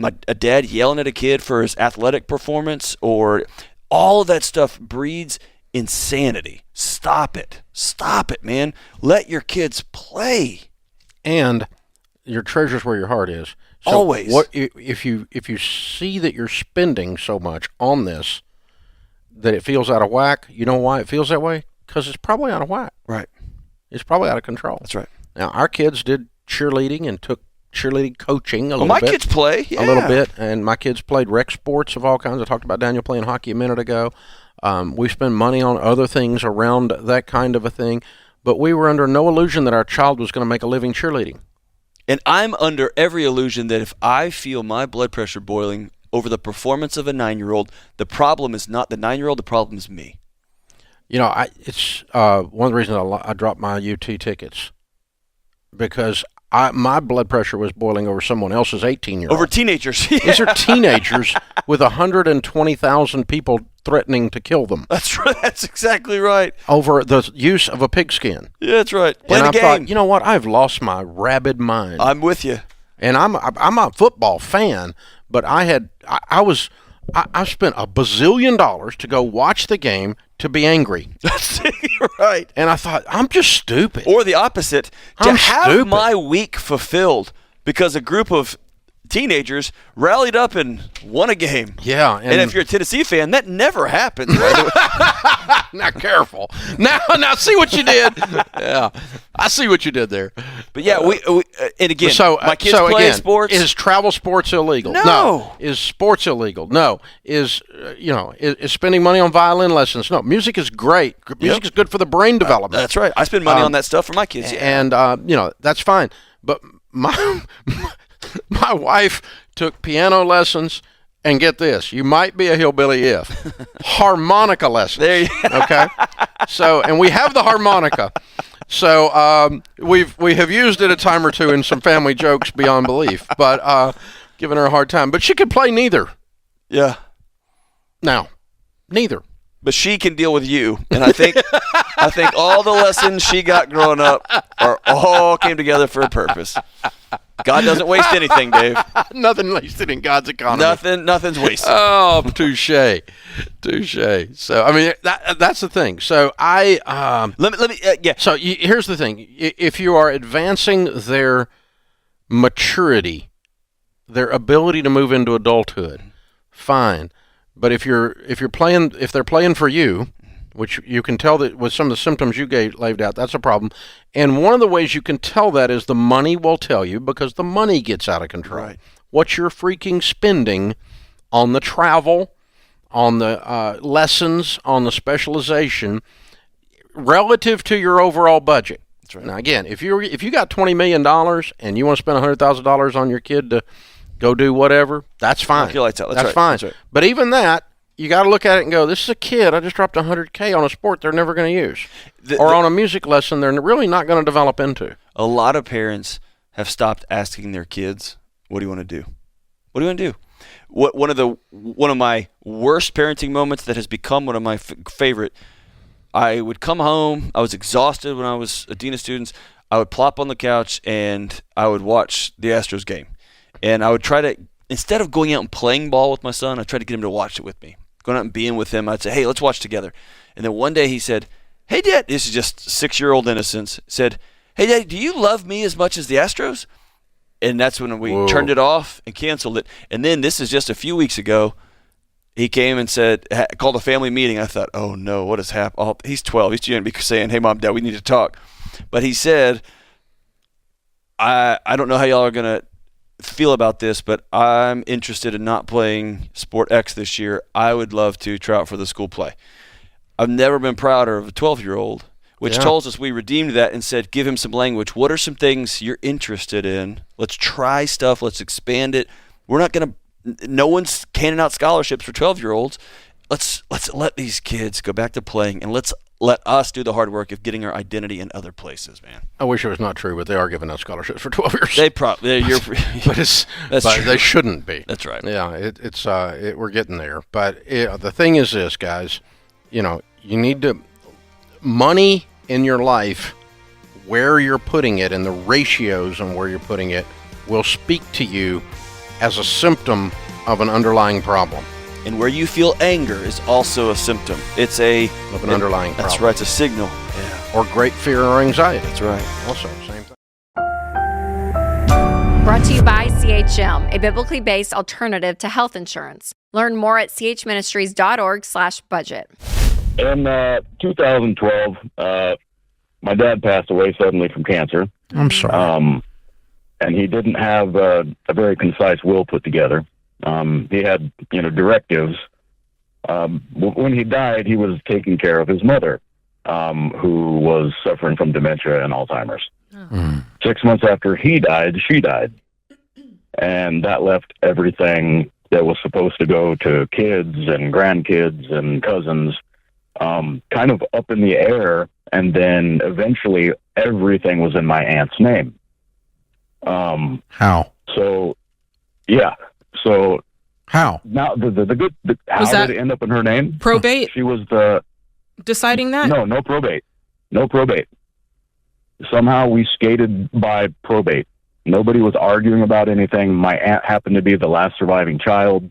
a dad yelling at a kid for his athletic performance, or all of that stuff breeds insanity. Stop it, man. Let your kids play. And your treasure's where your heart is. So always. What if you see that you're spending so much on this that it feels out of whack? You know why it feels that way? Because it's probably out of whack. Right. It's probably out of control. That's right. Now, our kids did cheerleading and took cheerleading coaching a little bit. Well, my kids play, yeah. A little bit, and my kids played rec sports of all kinds. I talked about Daniel playing hockey a minute ago. We spend money on other things around that kind of a thing, but we were under no illusion that our child was going to make a living cheerleading. And I'm under every illusion that if I feel my blood pressure boiling over the performance of a 9-year-old, the problem is not the 9-year-old, the problem is me. It's one of the reasons I dropped my UT tickets, because my blood pressure was boiling over someone else's 18-year-old. Over teenagers. Yeah. These are teenagers with 120,000 people threatening to kill them. That's right. That's exactly right. Over the use of a pigskin. Yeah, that's right. Play and the I game. thought, you know what? I've lost my rabid mind. I'm with you. And I'm a football fan, but I spent $1 bazillion to go watch the game to be angry. You're right. And I thought, I'm just stupid. Or the opposite, I'm to have stupid. my week fulfilled because a group of teenagers rallied up and won a game. Yeah. And if you're a Tennessee fan, that never happens. Right? Now, careful. Now, see what you did. Yeah, I see what you did there. But yeah, we and again, my kids so play again, sports. Is travel sports illegal? No. Is sports illegal? No. Is spending money on violin lessons? No. Music is great. Music is good for the brain development. That's right. I spend money on that stuff for my kids. Yeah. And that's fine. But my wife took piano lessons. And get this, you might be a hillbilly harmonica lessons. There you go. Okay? So, and we have the harmonica. So we have used it a time or two in some family jokes beyond belief, but giving her a hard time. But she could play neither. Yeah. Now, neither. But she can deal with you, and I think all the lessons she got growing up all came together for a purpose. God doesn't waste anything, Dave. Nothing wasted in God's economy. Nothing's wasted. Oh, touche. So I mean that's the thing. So yeah. So here's the thing: if you are advancing their maturity, their ability to move into adulthood, fine. But if they're playing for you, which you can tell that with some of the symptoms you laid out, that's a problem. And one of the ways you can tell that is the money will tell you, because the money gets out of control. Right. What you're freaking spending on the travel, on the lessons, on the specialization, relative to your overall budget. That's right. Now again, if you got $20 million and you want to spend $100,000 on your kid to go do whatever, that's fine. Knock your lights out. That's right. fine. That's right. But even that, you got to look at it and go, this is a kid. I just dropped $100K on a sport they're never going to use. Or on a music lesson they're really not going to develop into. A lot of parents have stopped asking their kids, what do you want to do? What do you want to do? One of my worst parenting moments that has become one of my favorite, I would come home, I was exhausted when I was a dean of students, I would plop on the couch and I would watch the Astros game. And I would try to, instead of going out and playing ball with my son, I tried to get him to watch it with me. Going out and being with him, I'd say, hey, let's watch together. And then one day he said, hey, Dad, this is just 6-year-old innocence, said, hey, Dad, do you love me as much as the Astros? And that's when we turned it off and canceled it. And then this is just a few weeks ago, he came and said, called a family meeting. I thought, oh, no, what has happened? Oh, he's 12. He's going to be saying, hey, Mom, Dad, we need to talk. But he said, I don't know how y'all are going to feel about this, but I'm interested in not playing Sport X this year. I would love to try out for the school play. I've never been prouder of a 12-year-old, which tells us we redeemed that and said, give him some language. What are some things you're interested in? Let's try stuff. Let's expand it. We're not going to – no one's canning out scholarships for 12-year-olds. Let's let these kids go back to playing, and let's let us do the hard work of getting our identity in other places, man. I wish it was not true, but they are giving out scholarships for 12 years. They probably, but they shouldn't be. That's right. Yeah, we're getting there. But the thing is this, guys, you need to money in your life, where you're putting it, and the ratios on where you're putting it will speak to you as a symptom of an underlying problem. And where you feel anger is also a symptom. It's of an underlying problem. That's right. It's a signal. Yeah. Or great fear or anxiety. That's right. Also, same thing. Brought to you by CHM, a biblically based alternative to health insurance. Learn more at chministries.org/budget. In 2012, my dad passed away suddenly from cancer. I'm sorry. And he didn't have a very concise will put together. He had, directives. When he died, he was taking care of his mother, who was suffering from dementia and Alzheimer's. 6 months after he died, she died. And that left everything that was supposed to go to kids and grandkids and cousins kind of up in the air. And then eventually everything was in my aunt's name. How? So, yeah. So how? Now how did it end up in her name? Probate? She was deciding that? No probate. No probate. Somehow we skated by probate. Nobody was arguing about anything. My aunt happened to be the last surviving child,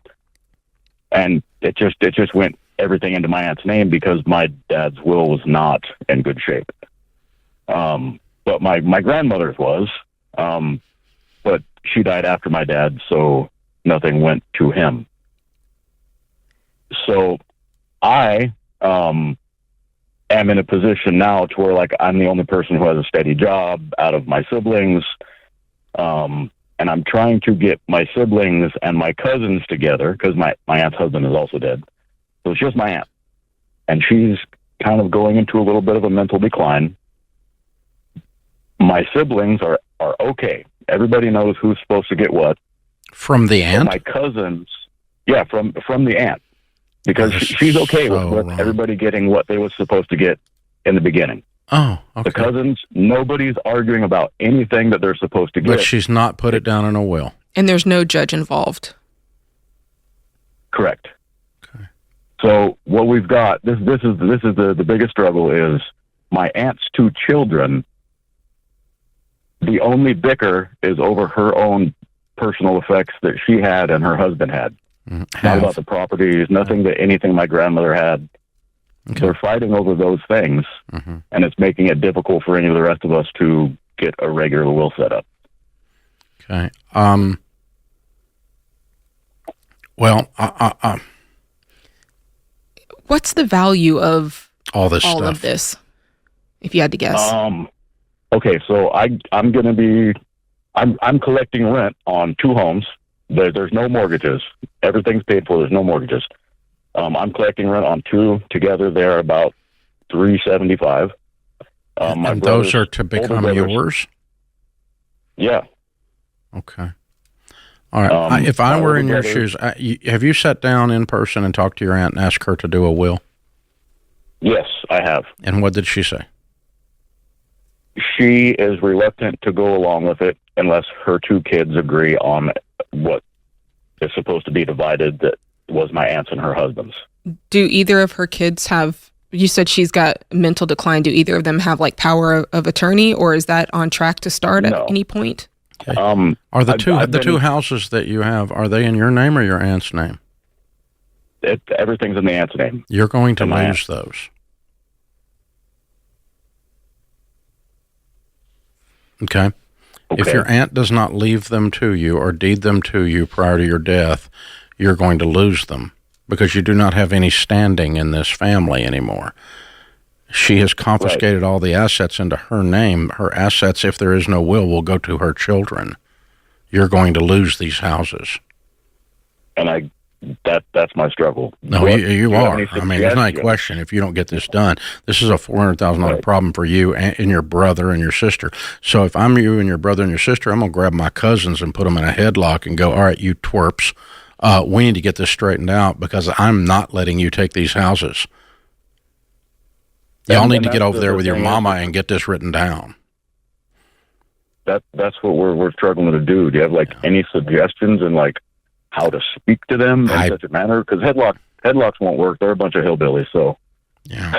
and it just went everything into my aunt's name because my dad's will was not in good shape. But my grandmother's was, but she died after my dad, so nothing went to him. So I am in a position now to where I'm the only person who has a steady job out of my siblings. And I'm trying to get my siblings and my cousins together because my aunt's husband is also dead. So it's just my aunt. And she's kind of going into a little bit of a mental decline. My siblings are okay. Everybody knows who's supposed to get what. From the aunt? My cousins, yeah, from the aunt. Because she's okay with everybody getting what they were supposed to get in the beginning. Oh, okay. The cousins, nobody's arguing about anything that they're supposed to get. But she's not put it down in a will. And there's no judge involved. Correct. Okay. So what we've got, this is the biggest struggle is my aunt's 2 children. The only bicker is over her own personal effects that she had and her husband had. Not about the properties, nothing that anything my grandmother had. Okay. They're fighting over those things, and it's making it difficult for any of the rest of us to get a regular will set up. Okay. Well, what's the value of all this all stuff? Of this, if you had to guess? Okay, so I'm collecting rent on 2 homes. There's no mortgages. Everything's paid for. There's no mortgages. I'm collecting rent on 2 together. They're about $375. And those are to become yours? Yeah. Okay. All right. If I were in your shoes, have you sat down in person and talked to your aunt and asked her to do a will? Yes, I have. And what did she say? She is reluctant to go along with it unless her 2 kids agree on what is supposed to be divided that was my aunt's and her husband's. Do either of her kids have, you said she's got mental decline, do either of them have like power of attorney, or is that on track to start at any point? Okay. Are the two houses that you have, are they in your name or your aunt's name? Everything's in the aunt's name. You're going to lose those. Okay. If your aunt does not leave them to you or deed them to you prior to your death, you're going to lose them because you do not have any standing in this family anymore. She has confiscated all the assets into her name. Her assets, if there is no will go to her children. You're going to lose these houses. And that's my struggle. No, you are. I mean, there's not a question if you don't get this done. This is a $400,000 problem for you and your brother and your sister. So if I'm you and your brother and your sister, I'm going to grab my cousins and put them in a headlock and go, all right, you twerps, we need to get this straightened out because I'm not letting you take these houses. Y'all need to get over there with your mama and get this written down. That's what we're struggling to do. Do you have any suggestions and how to speak to them in such a manner? Because headlocks won't work. They're a bunch of hillbillies. So yeah,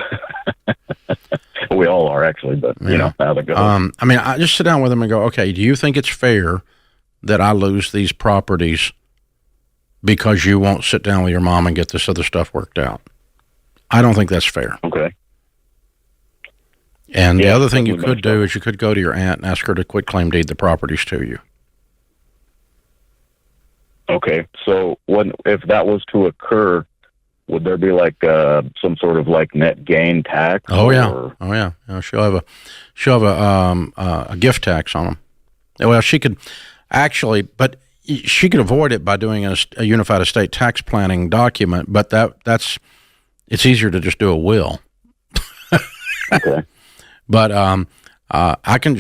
we all are actually. But you know how that goes. I mean, I just sit down with them and go, okay, do you think it's fair that I lose these properties because you won't sit down with your mom and get this other stuff worked out? I don't think that's fair. Okay. And the other thing you could do is you could go to your aunt and ask her to quit claim deed the properties to you. Okay, so if that was to occur, would there be some sort of net gain tax? Oh yeah. She'll have a gift tax on them. Well, she could actually, but she could avoid it by doing a unified estate tax planning document. But it's easier to just do a will. Okay. But I can,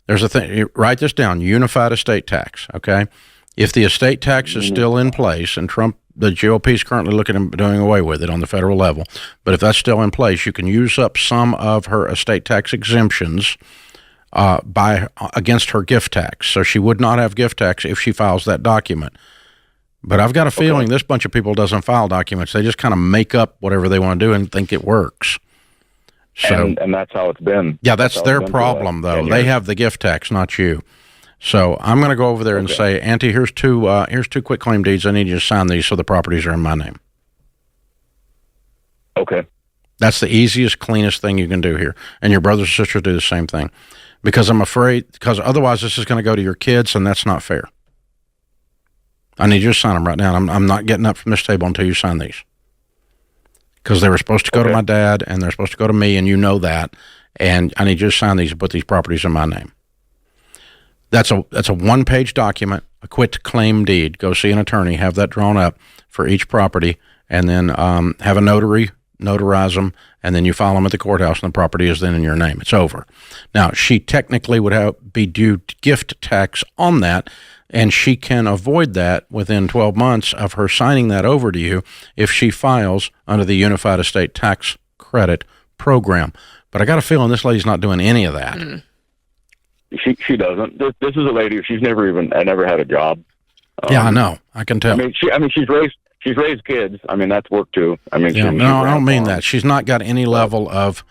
there's a thing. Write this down: unified estate tax. Okay. If the estate tax is still in place, and the GOP is currently looking at doing away with it on the federal level, but if that's still in place, you can use up some of her estate tax exemptions against her gift tax. So she would not have gift tax if she files that document. But I've got a feeling this bunch of people doesn't file documents. They just kind of make up whatever they want to do and think it works. So, and that's how it's been. Yeah, that's their problem, though. They have the gift tax, not you. So I'm going to go over there and say, Auntie, here's two quitclaim deeds. I need you to sign these so the properties are in my name. Okay. That's the easiest, cleanest thing you can do here. And your brothers and sisters do the same thing. Because I'm afraid, because otherwise this is going to go to your kids, and that's not fair. I need you to sign them right now. I'm not getting up from this table until you sign these. Because they were supposed to go to my dad, and they're supposed to go to me, and you know that. And I need you to sign these and put these properties in my name. That's a one-page document, a quit-claim deed. Go see an attorney, have that drawn up for each property, and then have a notary notarize them, and then you file them at the courthouse, and the property is then in your name. It's over. Now, she technically would be due gift tax on that, and she can avoid that within 12 months of her signing that over to you if she files under the Unified Estate Tax Credit program. But I got a feeling this lady's not doing any of that. She doesn't. This is a lady. She's never had a job. Yeah, I know. I can tell. She's raised kids. I mean, that's work too. I mean, yeah, no, I don't mean that. She's not got any level of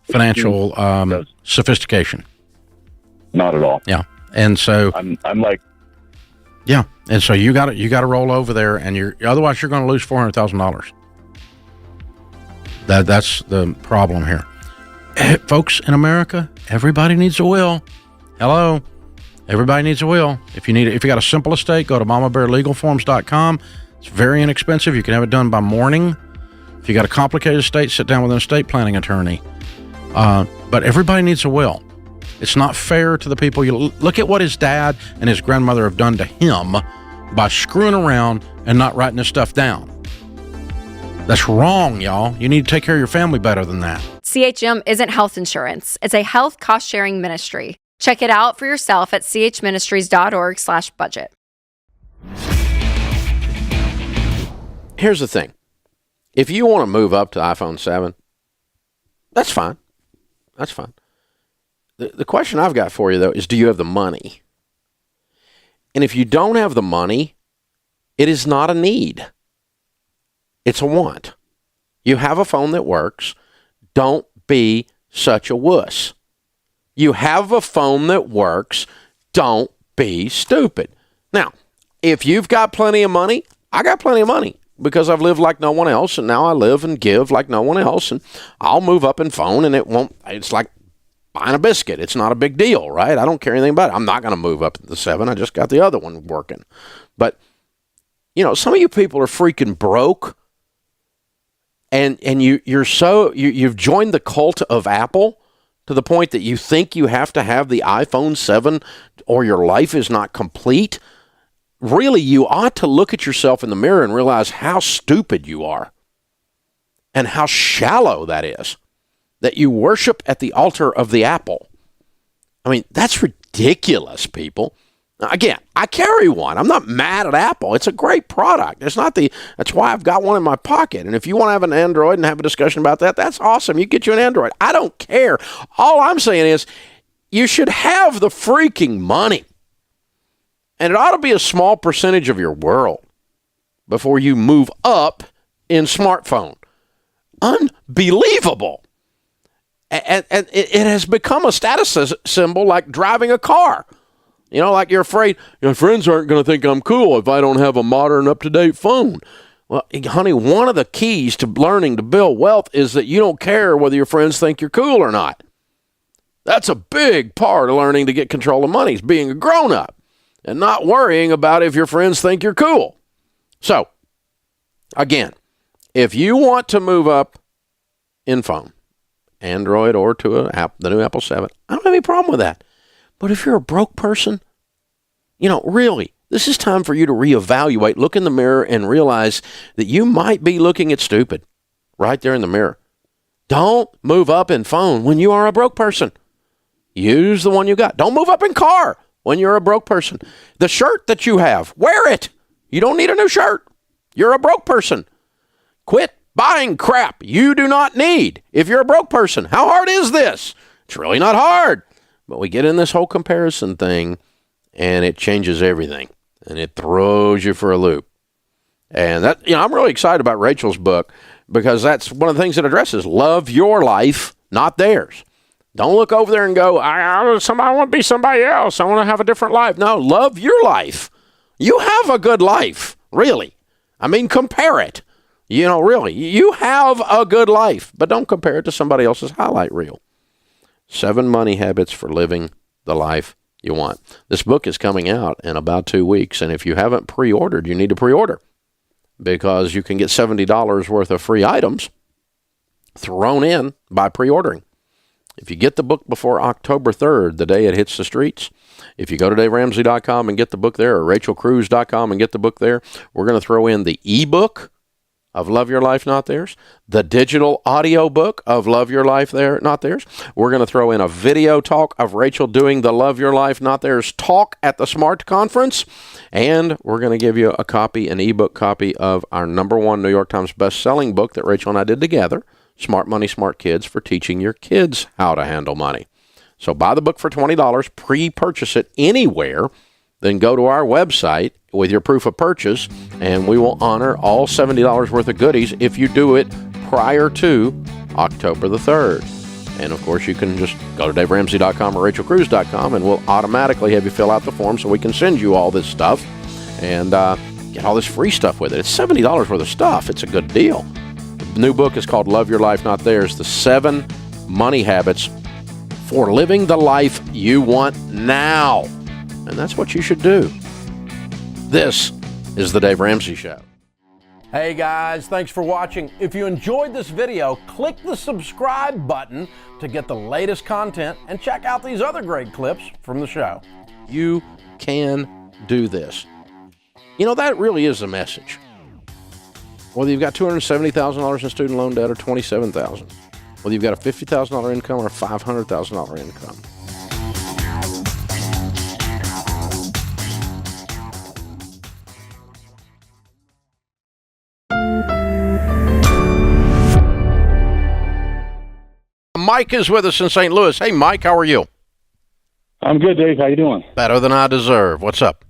financial sophistication. Not at all. Yeah, and so I'm like, yeah, and so you got to roll over there, and otherwise you're going to lose $400,000. That's the problem here, folks. In America, everybody needs a will. Hello, everybody needs a will. If you got a simple estate, go to mamabearlegalforms.com. It's very inexpensive. You can have it done by morning. If you got a complicated estate, sit down with an estate planning attorney. But everybody needs a will. It's not fair to the people. You look at what his dad and his grandmother have done to him by screwing around and not writing this stuff down. That's wrong, y'all. You need to take care of your family better than that. CHM isn't health insurance. It's a health cost-sharing ministry. Check it out for yourself at chministries.org/budget. Here's the thing. If you want to move up to iPhone 7, that's fine. That's fine. The question I've got for you, though, is do you have the money? And if you don't have the money, it is not a need. It's a want. You have a phone that works. Don't be such a wuss. You have a phone that works. Don't be stupid. Now, if you've got plenty of money, I got plenty of money because I've lived like no one else, and now I live and give like no one else, and I'll move up in phone, and it's like buying a biscuit. It's not a big deal, right? I don't care anything about it. I'm not going to move up to the 7. I just got the other one working. But, some of you people are freaking broke, and you've joined the cult of Apple to the point that you think you have to have the iPhone 7 or your life is not complete. Really, you ought to look at yourself in the mirror and realize how stupid you are and how shallow that is, that you worship at the altar of the Apple. I mean, that's ridiculous, people. Now, again, I carry one. I'm not mad at Apple. It's a great product. That's why I've got one in my pocket. And if you want to have an Android and have a discussion about that, that's awesome. You get you an Android. I don't care. All I'm saying is you should have the freaking money. And it ought to be a small percentage of your world before you move up in smartphone. Unbelievable. And it has become a status symbol like driving a car. Like you're afraid your friends aren't going to think I'm cool if I don't have a modern, up-to-date phone. Well, honey, one of the keys to learning to build wealth is that you don't care whether your friends think you're cool or not. That's a big part of learning to get control of money, is being a grown-up and not worrying about if your friends think you're cool. So, again, if you want to move up in phone, Android or to the new Apple 7, I don't have any problem with that. But if you're a broke person, really, this is time for you to reevaluate, look in the mirror, and realize that you might be looking at stupid right there in the mirror. Don't move up in phone when you are a broke person. Use the one you got. Don't move up in car when you're a broke person. The shirt that you have, wear it. You don't need a new shirt. You're a broke person. Quit buying crap you do not need if you're a broke person. How hard is this? It's really not hard. But we get in this whole comparison thing, and it changes everything, and it throws you for a loop. And that, I'm really excited about Rachel's book because that's one of the things it addresses. Love your life, not theirs. Don't look over there and go, I want to be somebody else. I want to have a different life. No, love your life. You have a good life, really. I mean, compare it. Really, you have a good life, but don't compare it to somebody else's highlight reel. 7 money habits for living the life you want. This book is coming out in about 2 weeks, and if you haven't pre-ordered, you need to pre-order because you can get $70 worth of free items thrown in by pre-ordering. If you get the book before October 3rd, the day it hits the streets, if you go to DaveRamsey.com and get the book there, or RachelCruz.com and get the book there, we're going to throw in the ebook of Love Your Life, Not Theirs, the digital audio book of Love Your Life, Not Theirs. We're going to throw in a video talk of Rachel doing the Love Your Life, Not Theirs talk at the SMART conference, and we're going to give you an ebook copy of our #1 New York Times best-selling book that Rachel and I did together, Smart Money, Smart Kids for teaching your kids how to handle money. So buy the book for $20, pre-purchase it anywhere, then go to our website with your proof of purchase, and we will honor all $70 worth of goodies if you do it prior to October the 3rd. And, of course, you can just go to DaveRamsey.com or RachelCruz.com, and we'll automatically have you fill out the form so we can send you all this stuff and get all this free stuff with it. It's $70 worth of stuff. It's a good deal. The new book is called Love Your Life, Not Theirs, The 7 Money Habits for Living the Life You Want Now. And that's what you should do. This is The Dave Ramsey Show. Hey guys, thanks for watching. If you enjoyed this video, click the subscribe button to get the latest content and check out these other great clips from the show. You can do this. You know, that really is the message. Whether you've got $270,000 in student loan debt or $27,000, whether you've got a $50,000 income or a $500,000 income. Mike is with us in St. Louis. Hey, Mike, how are you? I'm good, Dave. How you doing? Better than I deserve. What's up?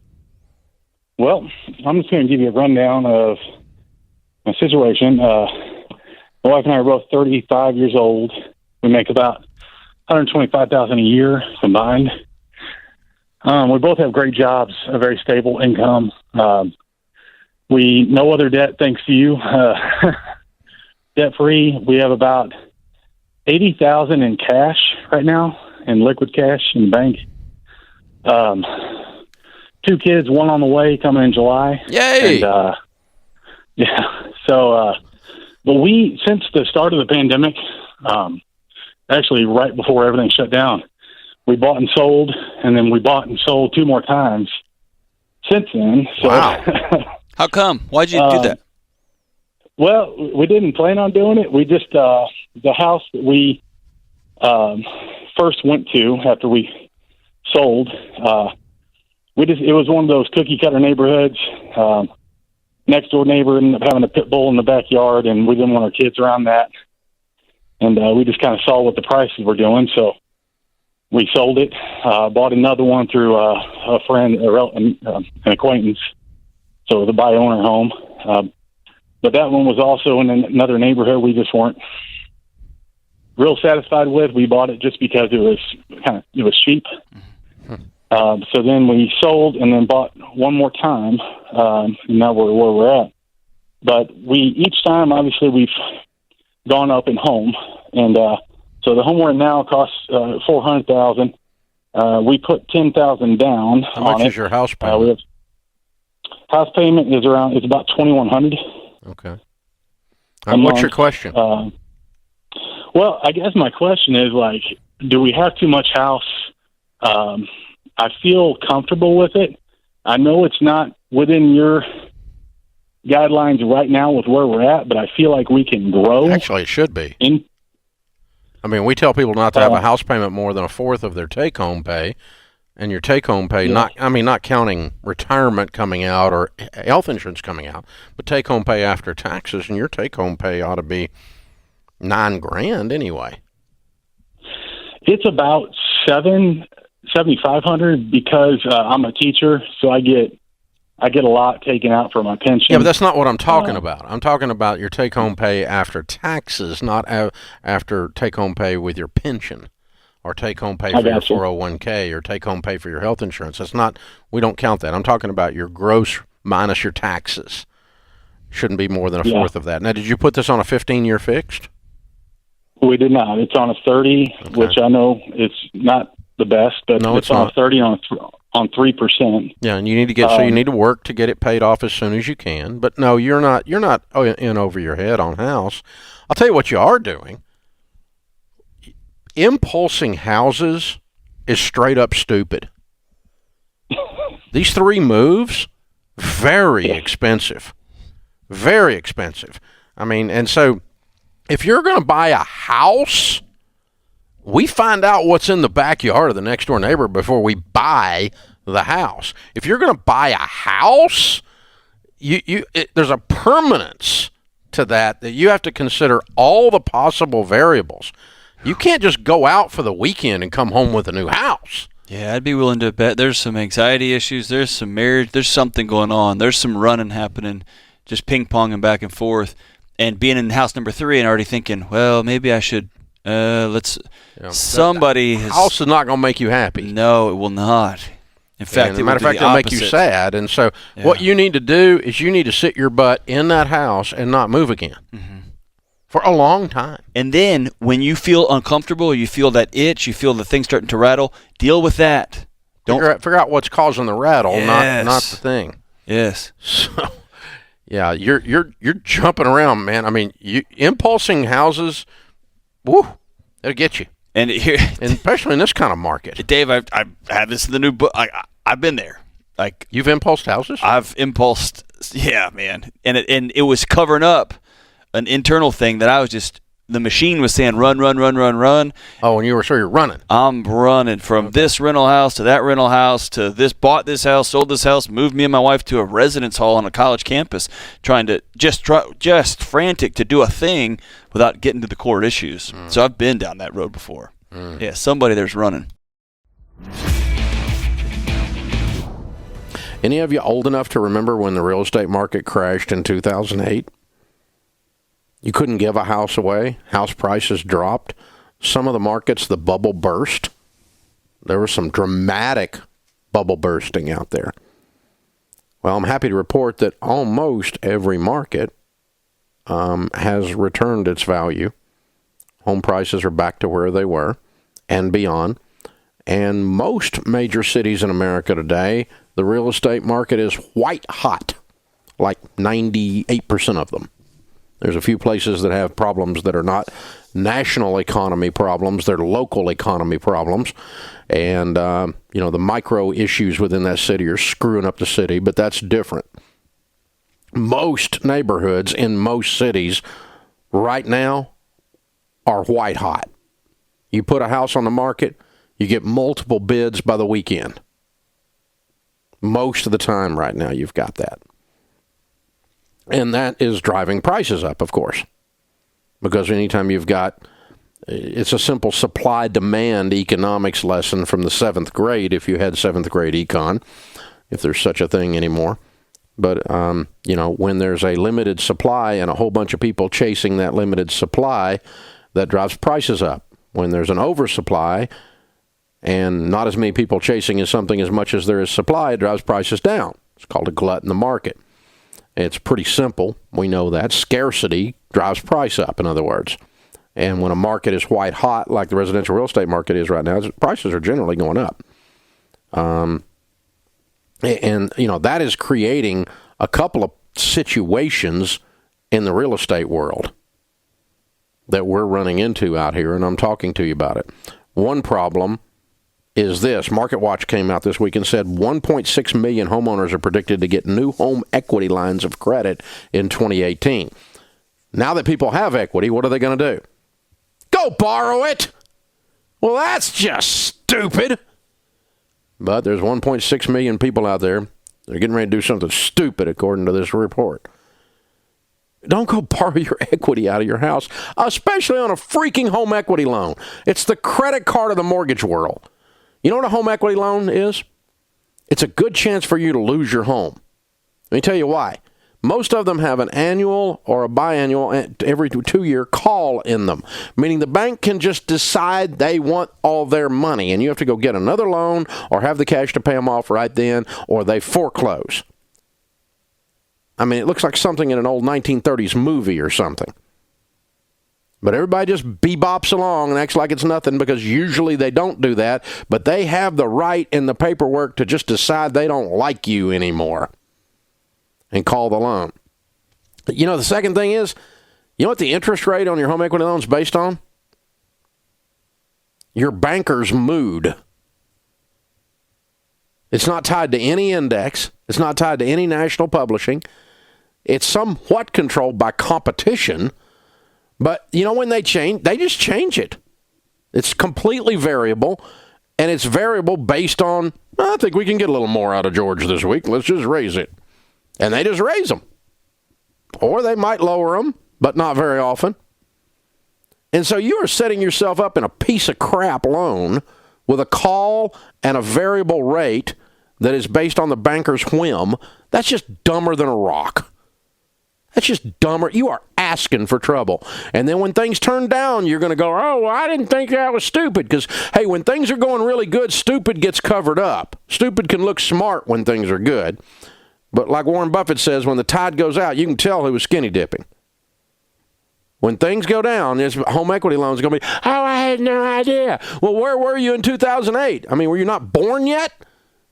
Well, I'm just going to give you a rundown of my situation. My wife and I are both 35 years old. We make about $125,000 a year combined. We both have great jobs, a very stable income. We no other debt, thanks to you. Debt free. We have about $80,000 in cash right now, in liquid cash in the bank. 2 kids, one on the way, coming in July. Yay! And, yeah. So, but we, since the start of the pandemic, actually right before everything shut down, we bought and sold, and then we bought and sold 2 more times since then. So, wow. How come? Why'd you do that? Well, we didn't plan on doing it. We just, the house that we first went to after we sold, it was one of those cookie cutter neighborhoods. Next door neighbor ended up having a pit bull in the backyard, and we didn't want our kids around that. And we just kind of saw what the prices were doing, so we sold it. Bought another one through a friend, an acquaintance, so it was a buy-owner home. But that one was also in another neighborhood we just weren't real satisfied with. We bought it just because it was cheap. So then we sold and then bought one more time, and now we're where we're at. But each time, obviously, we've gone up in home, and so the home we're in now costs $400,000. We put $10,000 down. How much is your house payment? House payment is about $2,100. Okay. What's your question? Well, I guess my question is, like, do we have too much house? I feel comfortable with it. I know it's not within your guidelines right now with where we're at, but I feel like we can grow. Actually, it should be. I mean, we tell people not to have a house payment more than a fourth of their take-home pay, and your take-home pay, not counting retirement coming out or health insurance coming out, but take-home pay after taxes, and your take-home pay ought to be $9,000 anyway. It's about $7,500 because I'm a teacher, so I get a lot taken out for my pension. Yeah, but that's not what I'm talking about. I'm talking about your take-home pay after taxes, not after take-home pay with your pension, or take-home pay for your 401k, or take-home pay for your health insurance. That's not. We don't count that. I'm talking about your gross minus your taxes. Shouldn't be more than a fourth of that. Now, did you put this on a 15-year fixed? We did not. It's on a 30, which I know it's not the best, but it's on a 30 on 3%. Yeah, and you need to get you need to work to get it paid off as soon as you can. But no, you're not in over your head on house. I'll tell you what you are doing. Impulsing houses is straight up stupid. These 3 moves, very expensive. Very expensive. I mean, and so if you're going to buy a house, we find out what's in the backyard of the next door neighbor before we buy the house. If you're going to buy a house, there's a permanence to that you have to consider all the possible variables. You can't just go out for the weekend and come home with a new house. Yeah, I'd be willing to bet there's some anxiety issues. There's some marriage. There's something going on. There's some running happening, just ping-ponging back and forth. And being in house number 3 and already thinking, well, maybe I should, somebody has... House is not going to make you happy. No, it will not. In fact, as a matter of fact, it'll make you sad. And so what you need to do is you need to sit your butt in that house and not move again for a long time. And then when you feel uncomfortable, you feel that itch, you feel the thing starting to rattle, deal with that. Don't figure out what's causing the rattle, not the thing. Yes. So, yeah, you're jumping around, man. I mean, impulsing houses, woo, it'll get you. And here, and especially in this kind of market, Dave, I've had this in the new book. I've been there. Like, you've impulsed houses? I've impulsed, yeah, man. And it was covering up an internal thing that I was just. The machine was saying run. Oh, and you're running. I'm running from this rental house to that rental house to this. Bought this house, sold this house, moved me and my wife to a residence hall on a college campus, trying to just frantic to do a thing without getting to the core issues. So I've been down that road before. Yeah, somebody there's running. Any of you old enough to remember when the real estate market crashed in 2008? You couldn't give a house away. House prices dropped. Some of the markets, the bubble burst. There was some dramatic bubble bursting out there. Well, I'm happy to report that almost every market has returned its value. Home prices are back to where they were and beyond. And most major cities in America today, the real estate market is white hot, like 98% of them. There's a few places that have problems that are not national economy problems. They're local economy problems. And, the micro issues within that city are screwing up the city, but that's different. Most neighborhoods in most cities right now are white hot. You put a house on the market, you get multiple bids by the weekend. Most of the time right now you've got that. And that is driving prices up, of course, because anytime you've got, it's a simple supply-demand economics lesson from the 7th grade, if you had 7th grade econ, if there's such a thing anymore. But, when there's a limited supply and a whole bunch of people chasing that limited supply, that drives prices up. When there's an oversupply and not as many people chasing something as much as there is supply, it drives prices down. It's called a glut in the market. It's pretty simple. We know that. Scarcity drives price up, in other words. And when a market is white hot, like the residential real estate market is right now, prices are generally going up. That is creating a couple of situations in the real estate world that we're running into out here, and I'm talking to you about it. One problem is this. MarketWatch came out this week and said 1.6 million homeowners are predicted to get new home equity lines of credit in 2018. Now that people have equity, what are they going to do? Go borrow it! Well, that's just stupid. But there's 1.6 million people out there that are getting ready to do something stupid, according to this report. Don't go borrow your equity out of your house, especially on a freaking home equity loan. It's the credit card of the mortgage world. You know what a home equity loan is? It's a good chance for you to lose your home. Let me tell you why. Most of them have an annual or a biannual, every 2-year call in them, meaning the bank can just decide they want all their money, and you have to go get another loan or have the cash to pay them off right then, or they foreclose. I mean, it looks like something in an old 1930s movie or something. But everybody just bebops along and acts like it's nothing, because usually they don't do that. But they have the right in the paperwork to just decide they don't like you anymore and call the loan. The second thing is, you know what the interest rate on your home equity loan is based on? Your banker's mood. It's not tied to any index. It's not tied to any national publishing. It's somewhat controlled by competition. But, when they change, they just change it. It's completely variable, and it's variable based on, I think we can get a little more out of George this week. Let's just raise it. And they just raise them. Or they might lower them, but not very often. And so you are setting yourself up in a piece of crap loan with a call and a variable rate that is based on the banker's whim. That's just dumber than a rock. That's just dumber. You are asking for trouble. And then when things turn down, you're going to go, oh, well, I didn't think that was stupid. Because, hey, when things are going really good, stupid gets covered up. Stupid can look smart when things are good. But like Warren Buffett says, when the tide goes out, you can tell who was skinny dipping. When things go down, this home equity loan is going to be, oh, I had no idea. Well, where were you in 2008? I mean, were you not born yet?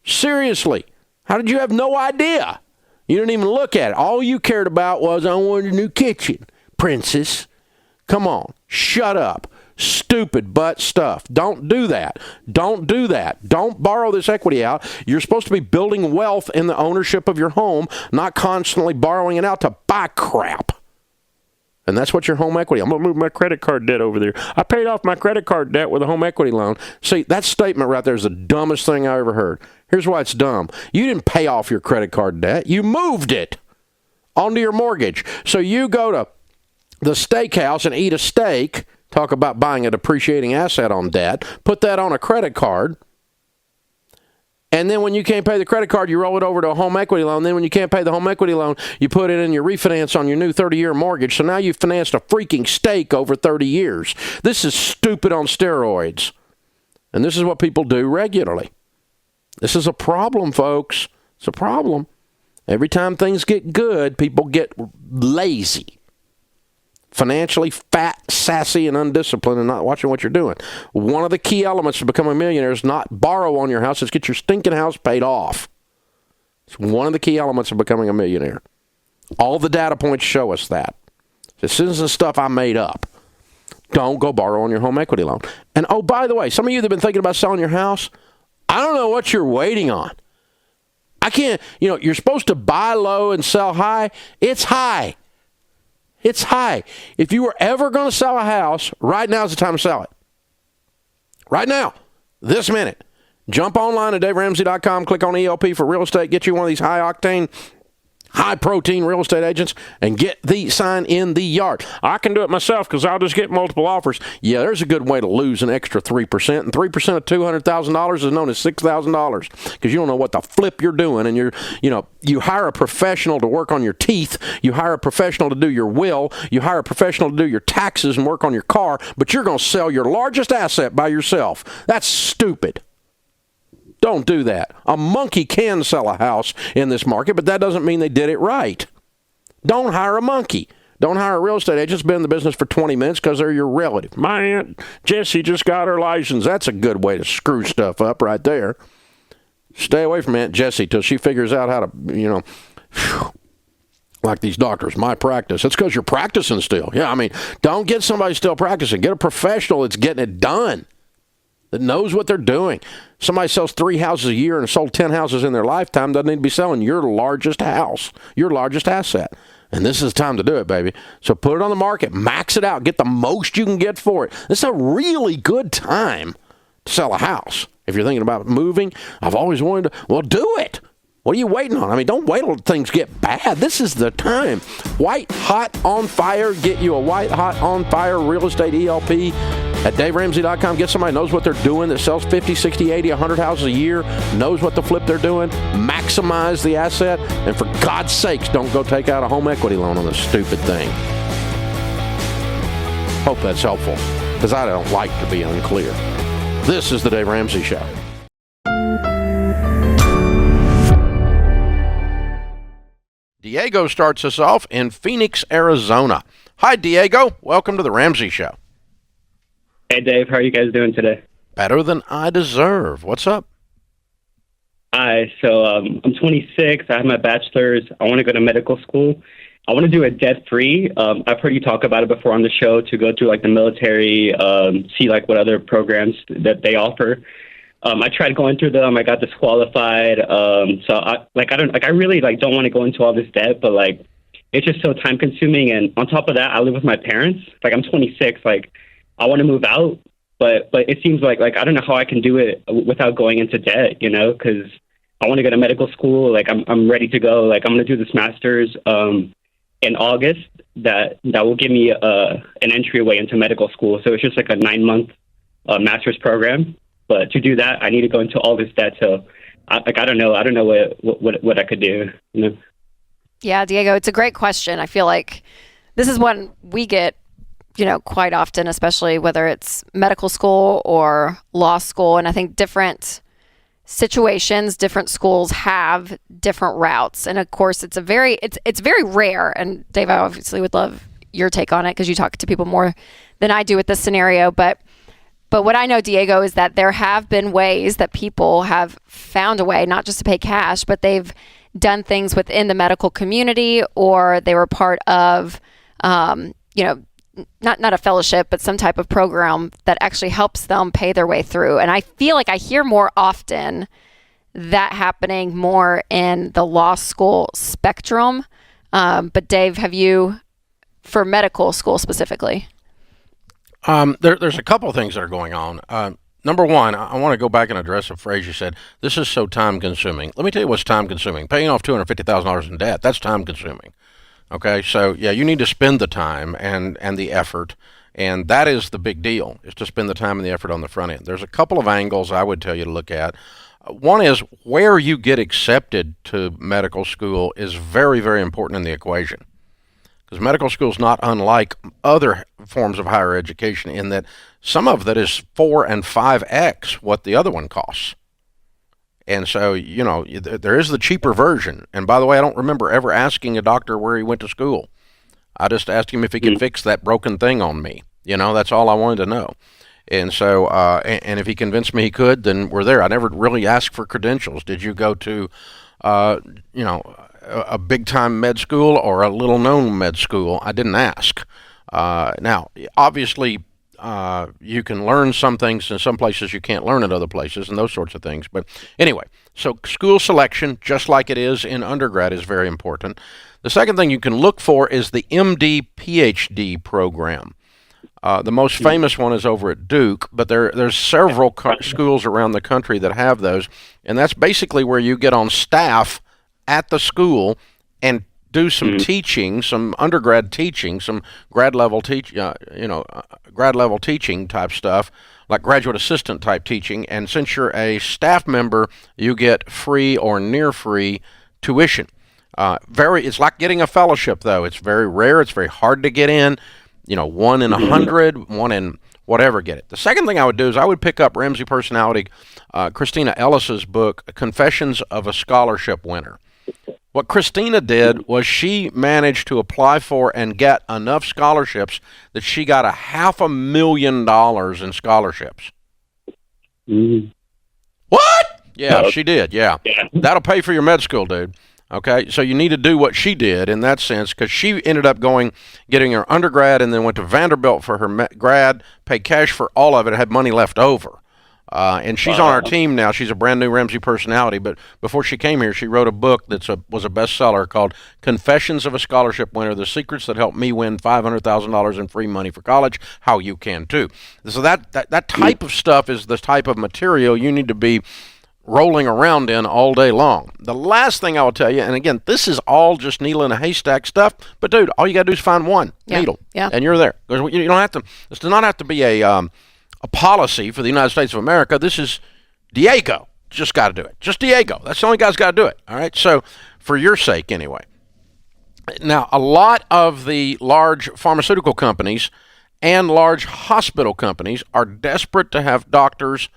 Seriously. How did you have no idea? You didn't even look at it. All you cared about was, I wanted a new kitchen. Princess, come on. Shut up. Stupid butt stuff. Don't do that. Don't do that. Don't borrow this equity out. You're supposed to be building wealth in the ownership of your home, not constantly borrowing it out to buy crap. And that's what your home equity. I'm going to move my credit card debt over there. I paid off my credit card debt with a home equity loan. See, that statement right there is the dumbest thing I ever heard. Here's why it's dumb. You didn't pay off your credit card debt. You moved it onto your mortgage. So you go to the steakhouse and eat a steak. Talk about buying a depreciating asset on debt. Put that on a credit card. And then when you can't pay the credit card, you roll it over to a home equity loan. Then when you can't pay the home equity loan, you put it in your refinance on your new 30-year mortgage. So now you've financed a freaking steak over 30 years. This is stupid on steroids. And this is what people do regularly. This is a problem, folks. It's a problem. Every time things get good, people get lazy. Financially fat, sassy, and undisciplined and not watching what you're doing. One of the key elements to becoming a millionaire is not borrow on your house. It's get your stinking house paid off. It's one of the key elements of becoming a millionaire. All the data points show us that. This isn't stuff I made up. Don't go borrow on your home equity loan. And, oh, by the way, some of you that have been thinking about selling your house, I don't know what you're waiting on. I can't, you're supposed to buy low and sell high. It's high. It's high. If you were ever going to sell a house, right now is the time to sell it. Right now. This minute. Jump online at DaveRamsey.com, click on ELP for real estate, get you one of these high-octane, high-protein real estate agents, and get the sign in the yard. I can do it myself because I'll just get multiple offers. Yeah, there's a good way to lose an extra 3%, and 3% of $200,000 is known as $6,000 because you don't know what the flip you're doing, and you hire a professional to work on your teeth, you hire a professional to do your will, you hire a professional to do your taxes and work on your car, but you're going to sell your largest asset by yourself. That's stupid. Don't do that. A monkey can sell a house in this market, but that doesn't mean they did it right. Don't hire a monkey. Don't hire a real estate agent that's been in the business for 20 minutes because they're your relative. My Aunt Jessie just got her license. That's a good way to screw stuff up right there. Stay away from Aunt Jessie till she figures out how to, like these doctors, my practice. It's because you're practicing still. Yeah, don't get somebody still practicing. Get a professional that's getting it done, that knows what they're doing. Somebody sells 3 houses a year and sold 10 houses in their lifetime doesn't need to be selling your largest house, your largest asset. And this is the time to do it, baby. So put it on the market, max it out, get the most you can get for it. This is a really good time to sell a house. If you're thinking about moving, I've always wanted to, well, do it. What are you waiting on? Don't wait till things get bad. This is the time. White Hot on Fire. Get you a White Hot on Fire real estate ELP at DaveRamsey.com. Get somebody who knows what they're doing, that sells 50, 60, 80, 100 houses a year, knows what the flip they're doing, maximize the asset, and for God's sakes, don't go take out a home equity loan on this stupid thing. Hope that's helpful, because I don't like to be unclear. This is the Dave Ramsey Show. Diego starts us off in Phoenix, Arizona. Hi, Diego. Welcome to the Ramsey Show. Hey, Dave. How are you guys doing today? Better than I deserve. What's up? Hi. So I'm 26. I have my bachelor's. I want to go to medical school. I want to do it debt-free. I've heard you talk about it before on the show, to go to the military, see what other programs that they offer. I tried going through them. I got disqualified. So I really don't want to go into all this debt, but it's just so time consuming. And on top of that, I live with my parents. I'm 26. I want to move out, but it seems like I don't know how I can do it without going into debt, because I want to go to medical school. I'm ready to go. I'm going to do this master's in August. that will give me an entryway into medical school. So it's just like a 9-month master's program. But to do that, I need to go into all this debt. So I don't know what I could do. You know? Yeah, Diego, it's a great question. I feel like this is one we get, quite often, especially whether it's medical school or law school. And I think different situations, different schools have different routes. And of course, it's very rare. And Dave, I obviously would love your take on it because you talk to people more than I do with this scenario. But what I know, Diego, is that there have been ways that people have found a way, not just to pay cash, but they've done things within the medical community, or they were part of, not a fellowship, but some type of program that actually helps them pay their way through. And I feel like I hear more often that happening more in the law school spectrum. But Dave, have you, for medical school specifically? There's a couple of things that are going on. Number one, I want to go back and address a phrase you said. This is so time-consuming. Let me tell you what's time-consuming. Paying off $250,000 in debt, that's time-consuming. Okay, so yeah, you need to spend the time and the effort, and that is the big deal, is to spend the time and the effort on the front end. There's a couple of angles I would tell you to look at. One is where you get accepted to medical school is very, very important in the equation. Because medical school is not unlike other forms of higher education in that some of that is 4 and 5x what the other one costs. And so, there is the cheaper version. And by the way, I don't remember ever asking a doctor where he went to school. I just asked him if he could fix that broken thing on me. That's all I wanted to know. And so, and if he convinced me he could, then we're there. I never really asked for credentials. Did you go to, a big-time med school or a little-known med school? I didn't ask. Now, obviously, you can learn some things in some places you can't learn at other places and those sorts of things. But anyway, so school selection, just like it is in undergrad, is very important. The second thing you can look for is the MD PhD program. The most famous one is over at Duke, but there's several schools around the country that have those, and that's basically where you get on staff at the school and do some teaching, some undergrad teaching, some grad level teaching type stuff, like graduate assistant type teaching. And since you're a staff member, you get free or near free tuition. It's like getting a fellowship, though. It's very rare. It's very hard to get in. 1 in 100, 1 in whatever, get it. The second thing I would do is I would pick up Ramsey personality, Christina Ellis's book, Confessions of a Scholarship Winner. What Christina did was she managed to apply for and get enough scholarships that she got $500,000 in scholarships. What? Yeah, she did. Yeah. That'll pay for your med school, dude. Okay, so you need to do what she did in that sense, because she ended up getting her undergrad and then went to Vanderbilt for her grad, paid cash for all of it, had money left over. And she's on our team now. She's a brand new Ramsey personality, but before she came here, she wrote a book was a bestseller called Confessions of a Scholarship Winner, The Secrets That Helped Me Win $500,000 in free money for college, How You Can Too. So that type of stuff is the type of material you need to be rolling around in all day long. The last thing I will tell you, and again, this is all just needle in a haystack stuff, but dude, all you got to do is find one needle, and you're there. You don't have to. This does not have to be a policy for the United States of America. This is Diego. Just got to do it. Just Diego. That's the only guy's got to do it. All right. So for your sake, anyway. Now, a lot of the large pharmaceutical companies and large hospital companies are desperate to have doctors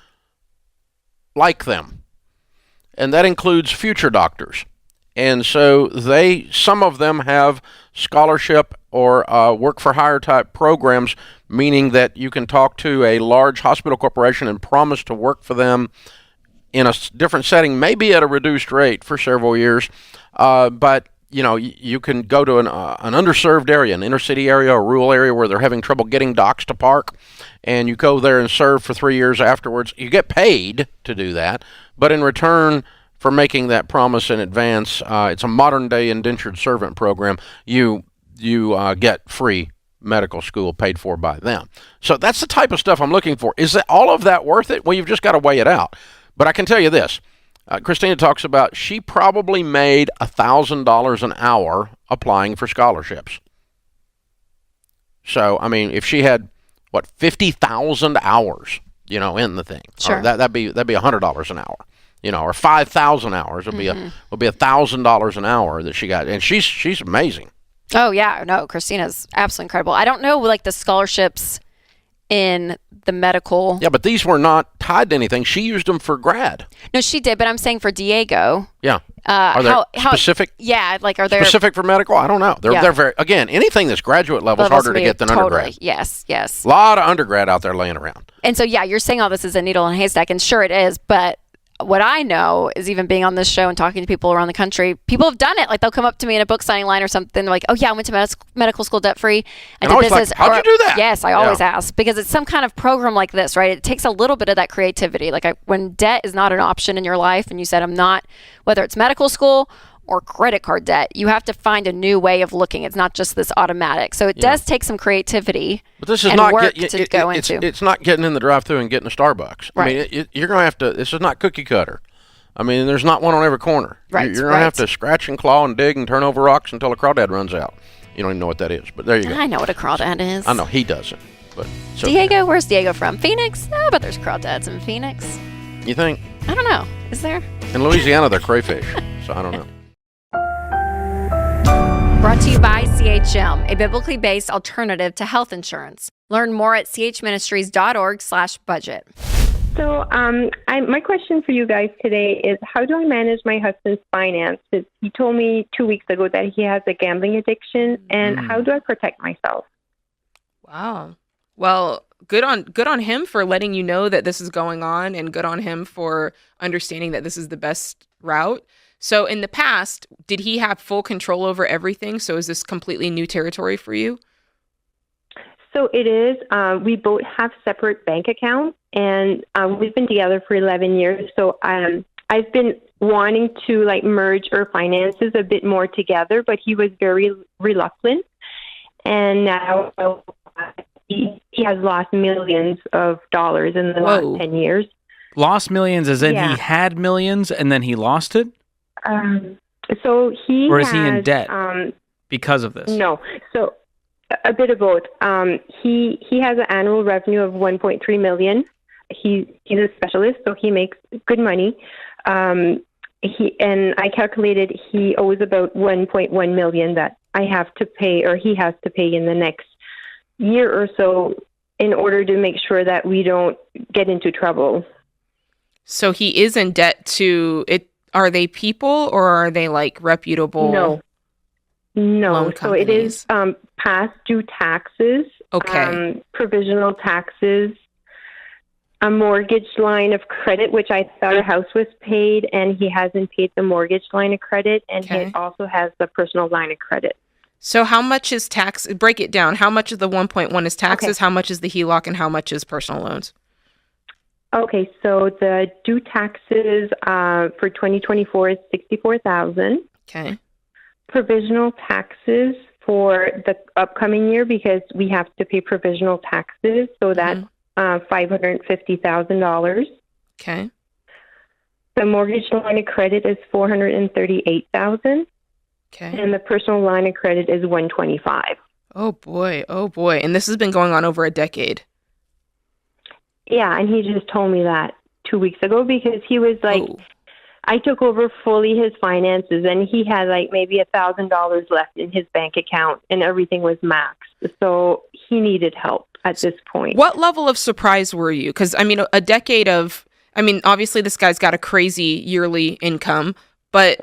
like them, and that includes future doctors. And so some of them have scholarship or work for hire type programs, meaning that you can talk to a large hospital corporation and promise to work for them in a different setting, maybe at a reduced rate for several years. But you can go to an underserved area, an inner city area, a rural area where they're having trouble getting docs to park, and you go there and serve for 3 years afterwards. You get paid to do that, but in return for making that promise in advance, it's a modern-day indentured servant program. You get free medical school paid for by them. So that's the type of stuff I'm looking for. Is all of that worth it? Well, you've just got to weigh it out. But I can tell you this. Christina talks about she probably made $1,000 an hour applying for scholarships. So, I mean, if she had, 50,000 hours, in the thing, Sure. that'd be $100 an hour, or 5,000 hours would be $1,000 an hour that she got, and she's amazing. Oh yeah, no, Christina's absolutely incredible. I don't know like the scholarships in the medical. Yeah, but these were not tied to anything. She used them for grad. No, she did, but I'm saying for Diego. Yeah. Are they specific? Yeah, like are they specific for medical? I don't know. They're very, again, anything that's graduate level is harder to get than undergrad. Yes. A lot of undergrad out there laying around. And so yeah, you're saying all this is a needle in a haystack, and sure it is, but what I know is even being on this show and talking to people around the country, people have done it. Like they'll come up to me in a book signing line or something. They're like, "Oh yeah, I went to medical school debt free. I did business." Like, how'd you do that? Yes, I always ask because it's some kind of program like this, right? It takes a little bit of that creativity. Like when debt is not an option in your life, and you said, "I'm not," whether it's medical school or credit card debt, you have to find a new way of looking. It's not just this automatic. So it does take some creativity. But this is and not work to go into. It's not getting in the drive-thru and getting a Starbucks. Right. I mean, you're going to have to. This is not cookie cutter. I mean, there's not one on every corner. Right. You're going to have to scratch and claw and dig and turn over rocks until a crawdad runs out. You don't even know what that is, but there you go. I know what a crawdad is. I know he doesn't, but Diego, where's Diego from? Phoenix? Oh, but there's crawdads in Phoenix. You think? I don't know. Is there? In Louisiana, they're crayfish, so I don't know. Brought to you by CHM, a biblically based alternative to health insurance. Learn more at chministries.org/budget. So, my question for you guys today is, how do I manage my husband's finances? He told me 2 weeks ago that he has a gambling addiction, and how do I protect myself? Wow. Well, good on him for letting you know that this is going on, and good on him for understanding that this is the best route. So in the past, did he have full control over everything? So is this completely new territory for you? So it is. We both have separate bank accounts, and we've been together for 11 years. So I've been wanting to merge our finances a bit more together, but he was very reluctant. And now he has lost millions of dollars in the last 10 years. Lost millions as in he had millions and then he lost it? So he Or is he in debt because of this? No. So a bit of both. He has an annual revenue of $1.3 million. He's a specialist, so he makes good money. I calculated he owes about $1.1 million that I have to pay, or he has to pay in the next year or so, in order to make sure that we don't get into trouble. So he is in debt to it. Are they people or are they reputable? No. So it is past due taxes. Okay. Provisional taxes, a mortgage line of credit, which I thought our house was paid, and he hasn't paid the mortgage line of credit, and he also has the personal line of credit. So how much is tax? Break it down. How much of the 1.1 is taxes? How much is the HELOC, and how much is personal loans? Okay, so the due taxes for 2024 is $64,000. Okay. Provisional taxes for the upcoming year, because we have to pay provisional taxes, so that's $550,000. Okay. The mortgage line of credit is $438,000. Okay. And the personal line of credit is $125,000. Oh boy. And this has been going on over a decade. Yeah, and he just told me that 2 weeks ago, because he was like, I took over fully his finances, and he had maybe $1,000 left in his bank account, and everything was maxed. So he needed help at this point. What level of surprise were you? Because, a decade of, obviously this guy's got a crazy yearly income, but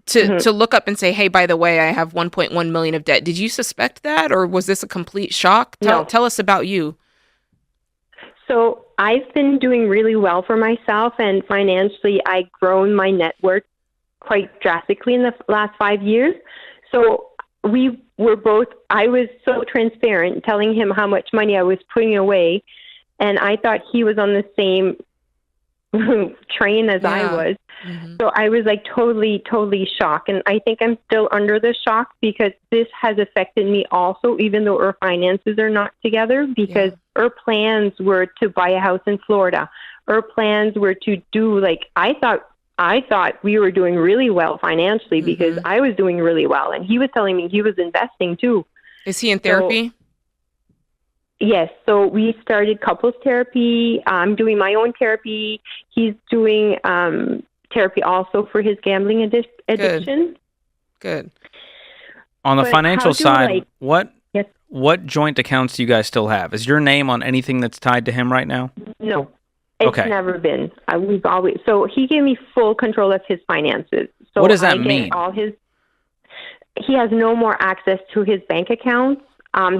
to look up and say, hey, by the way, I have 1.1 million of debt. Did you suspect that, or was this a complete shock? Tell us about you. So I've been doing really well for myself, and financially I've grown my net worth quite drastically in the last 5 years. So I was so transparent, telling him how much money I was putting away, and I thought he was on the same train as I was. So I was totally shocked, and I think I'm still under the shock, because this has affected me also, even though our finances are not together, because our plans were to buy a house in Florida. Our plans were to do I thought we were doing really well financially, because I was doing really well, and he was telling me he was investing too. Is he in therapy? Yes, so we started couples therapy. I'm doing my own therapy. He's doing therapy also for his gambling addiction. Good. On the But financial how do side, Yes. what joint accounts do you guys still have? Is your name on anything that's tied to him right now? No, it's Okay. never been. We've always. So he gave me full control of his finances. So What does that I get mean? He has no more access to his bank accounts.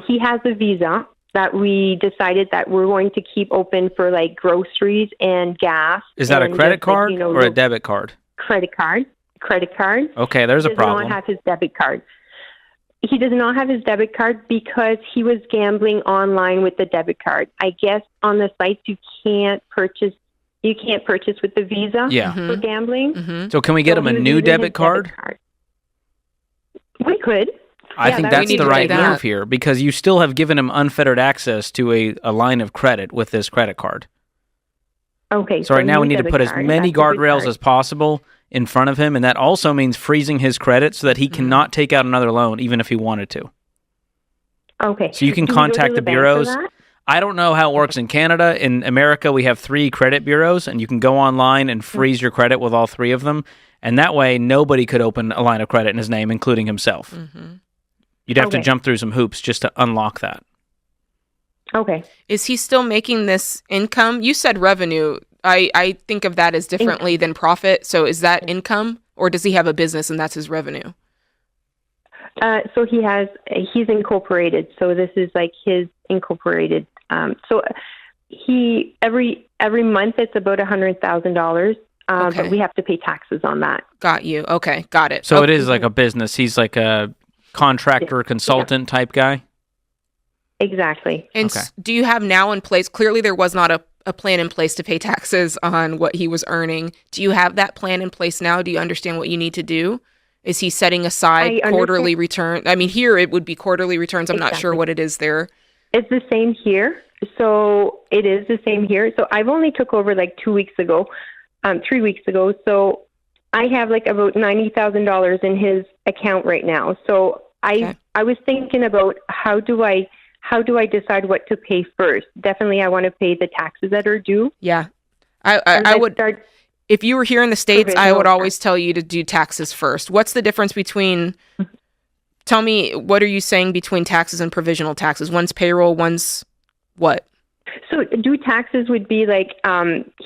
He has a Visa that we decided that we're going to keep open for like groceries and gas. Is that a and credit just, like, card or a debit card? Credit card. Credit card. Okay, there's a He problem. does not have his debit card. He does not have his debit card because he was gambling online with the debit card. I guess on the sites you can't purchase with the Visa Yeah. for gambling. So can we get him a he was new using debit his card? We could. I Yeah, think that would that's be the great. right Do that. move here because you still have given him unfettered access to a line of credit with this credit card. Okay. So right now we need to debit put as card. many That's a good guardrails card. as possible in front of him, and that also means freezing his credit so that he cannot take out another loan even if he wanted to. Okay. So you can Do we go to contact the bank for bureaus. that? I don't know how it works in Canada. In America, we have 3 credit bureaus, and you can go online and freeze your credit with all 3 of them. And that way, nobody could open a line of credit in his name, including himself. You'd have to Okay. jump through some hoops just to unlock that. Okay. Is he still making this income? You said revenue. I think of that as differently than profit. So is that income, or does he have a business and that's his revenue? So he's incorporated. So this is like his incorporated. So he every month it's about $100,000. Okay. But we have to pay taxes on that. Got you. Okay, got it. So it is like a business. He's like a contractor, consultant type guy. Exactly. And do you have now in place? Clearly, there was not a plan in place to pay taxes on what he was earning. Do you have that plan in place now? Do you understand what you need to do? Is he setting aside quarterly return? I mean, here it would be quarterly returns. I'm not sure what it is there. It's the same here. So it is the same here. So I've only took over like 3 weeks ago. So I have like about $90,000 in his account right now. So I was thinking about how do I decide what to pay first? Definitely, I want to pay the taxes that are due. Yeah, I would. If you were here in the States, I would always tell you to do taxes first. What's the difference between? Tell me, what are you saying between taxes and provisional taxes? One's payroll, one's what? So due taxes would be like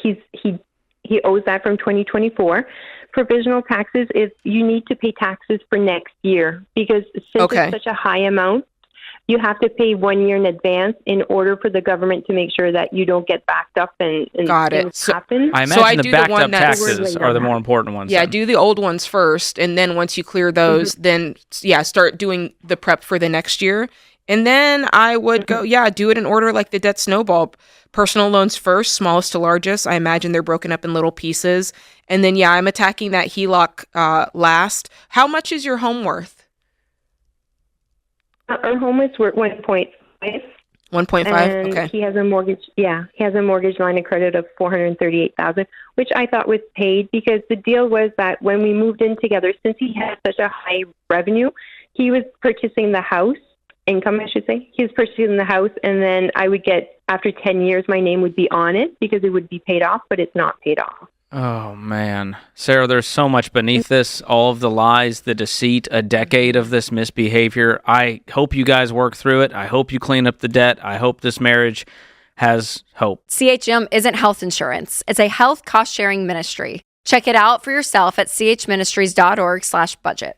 he owes that from 2024. Provisional taxes is you need to pay taxes for next year because since it's such a high amount, you have to pay 1 year in advance in order for the government to make sure that you don't get backed up and Got it. things happen. I imagine the backed up taxes are the more important ones. Yeah, then. do the old ones first, and then once you clear those, then start doing the prep for the next year. And then I would go, do it in order like the debt snowball. Personal loans first, smallest to largest. I imagine they're broken up in little pieces. And then, I'm attacking that HELOC last. How much is your home worth? Our home is worth 1.5. 1.5. Okay. He has a mortgage. Yeah, he has a mortgage line of credit of $438,000, which I thought was paid because the deal was that when we moved in together, since he had such a high revenue, he was purchasing the house. Income, I should say. He was purchasing the house, and then I would get, after 10 years, my name would be on it because it would be paid off, but it's not paid off. Oh, man. Sarah, there's so much beneath this, all of the lies, the deceit, a decade of this misbehavior. I hope you guys work through it. I hope you clean up the debt. I hope this marriage has hope. CHM isn't health insurance. It's a health cost-sharing ministry. Check it out for yourself at chministries.org/budget.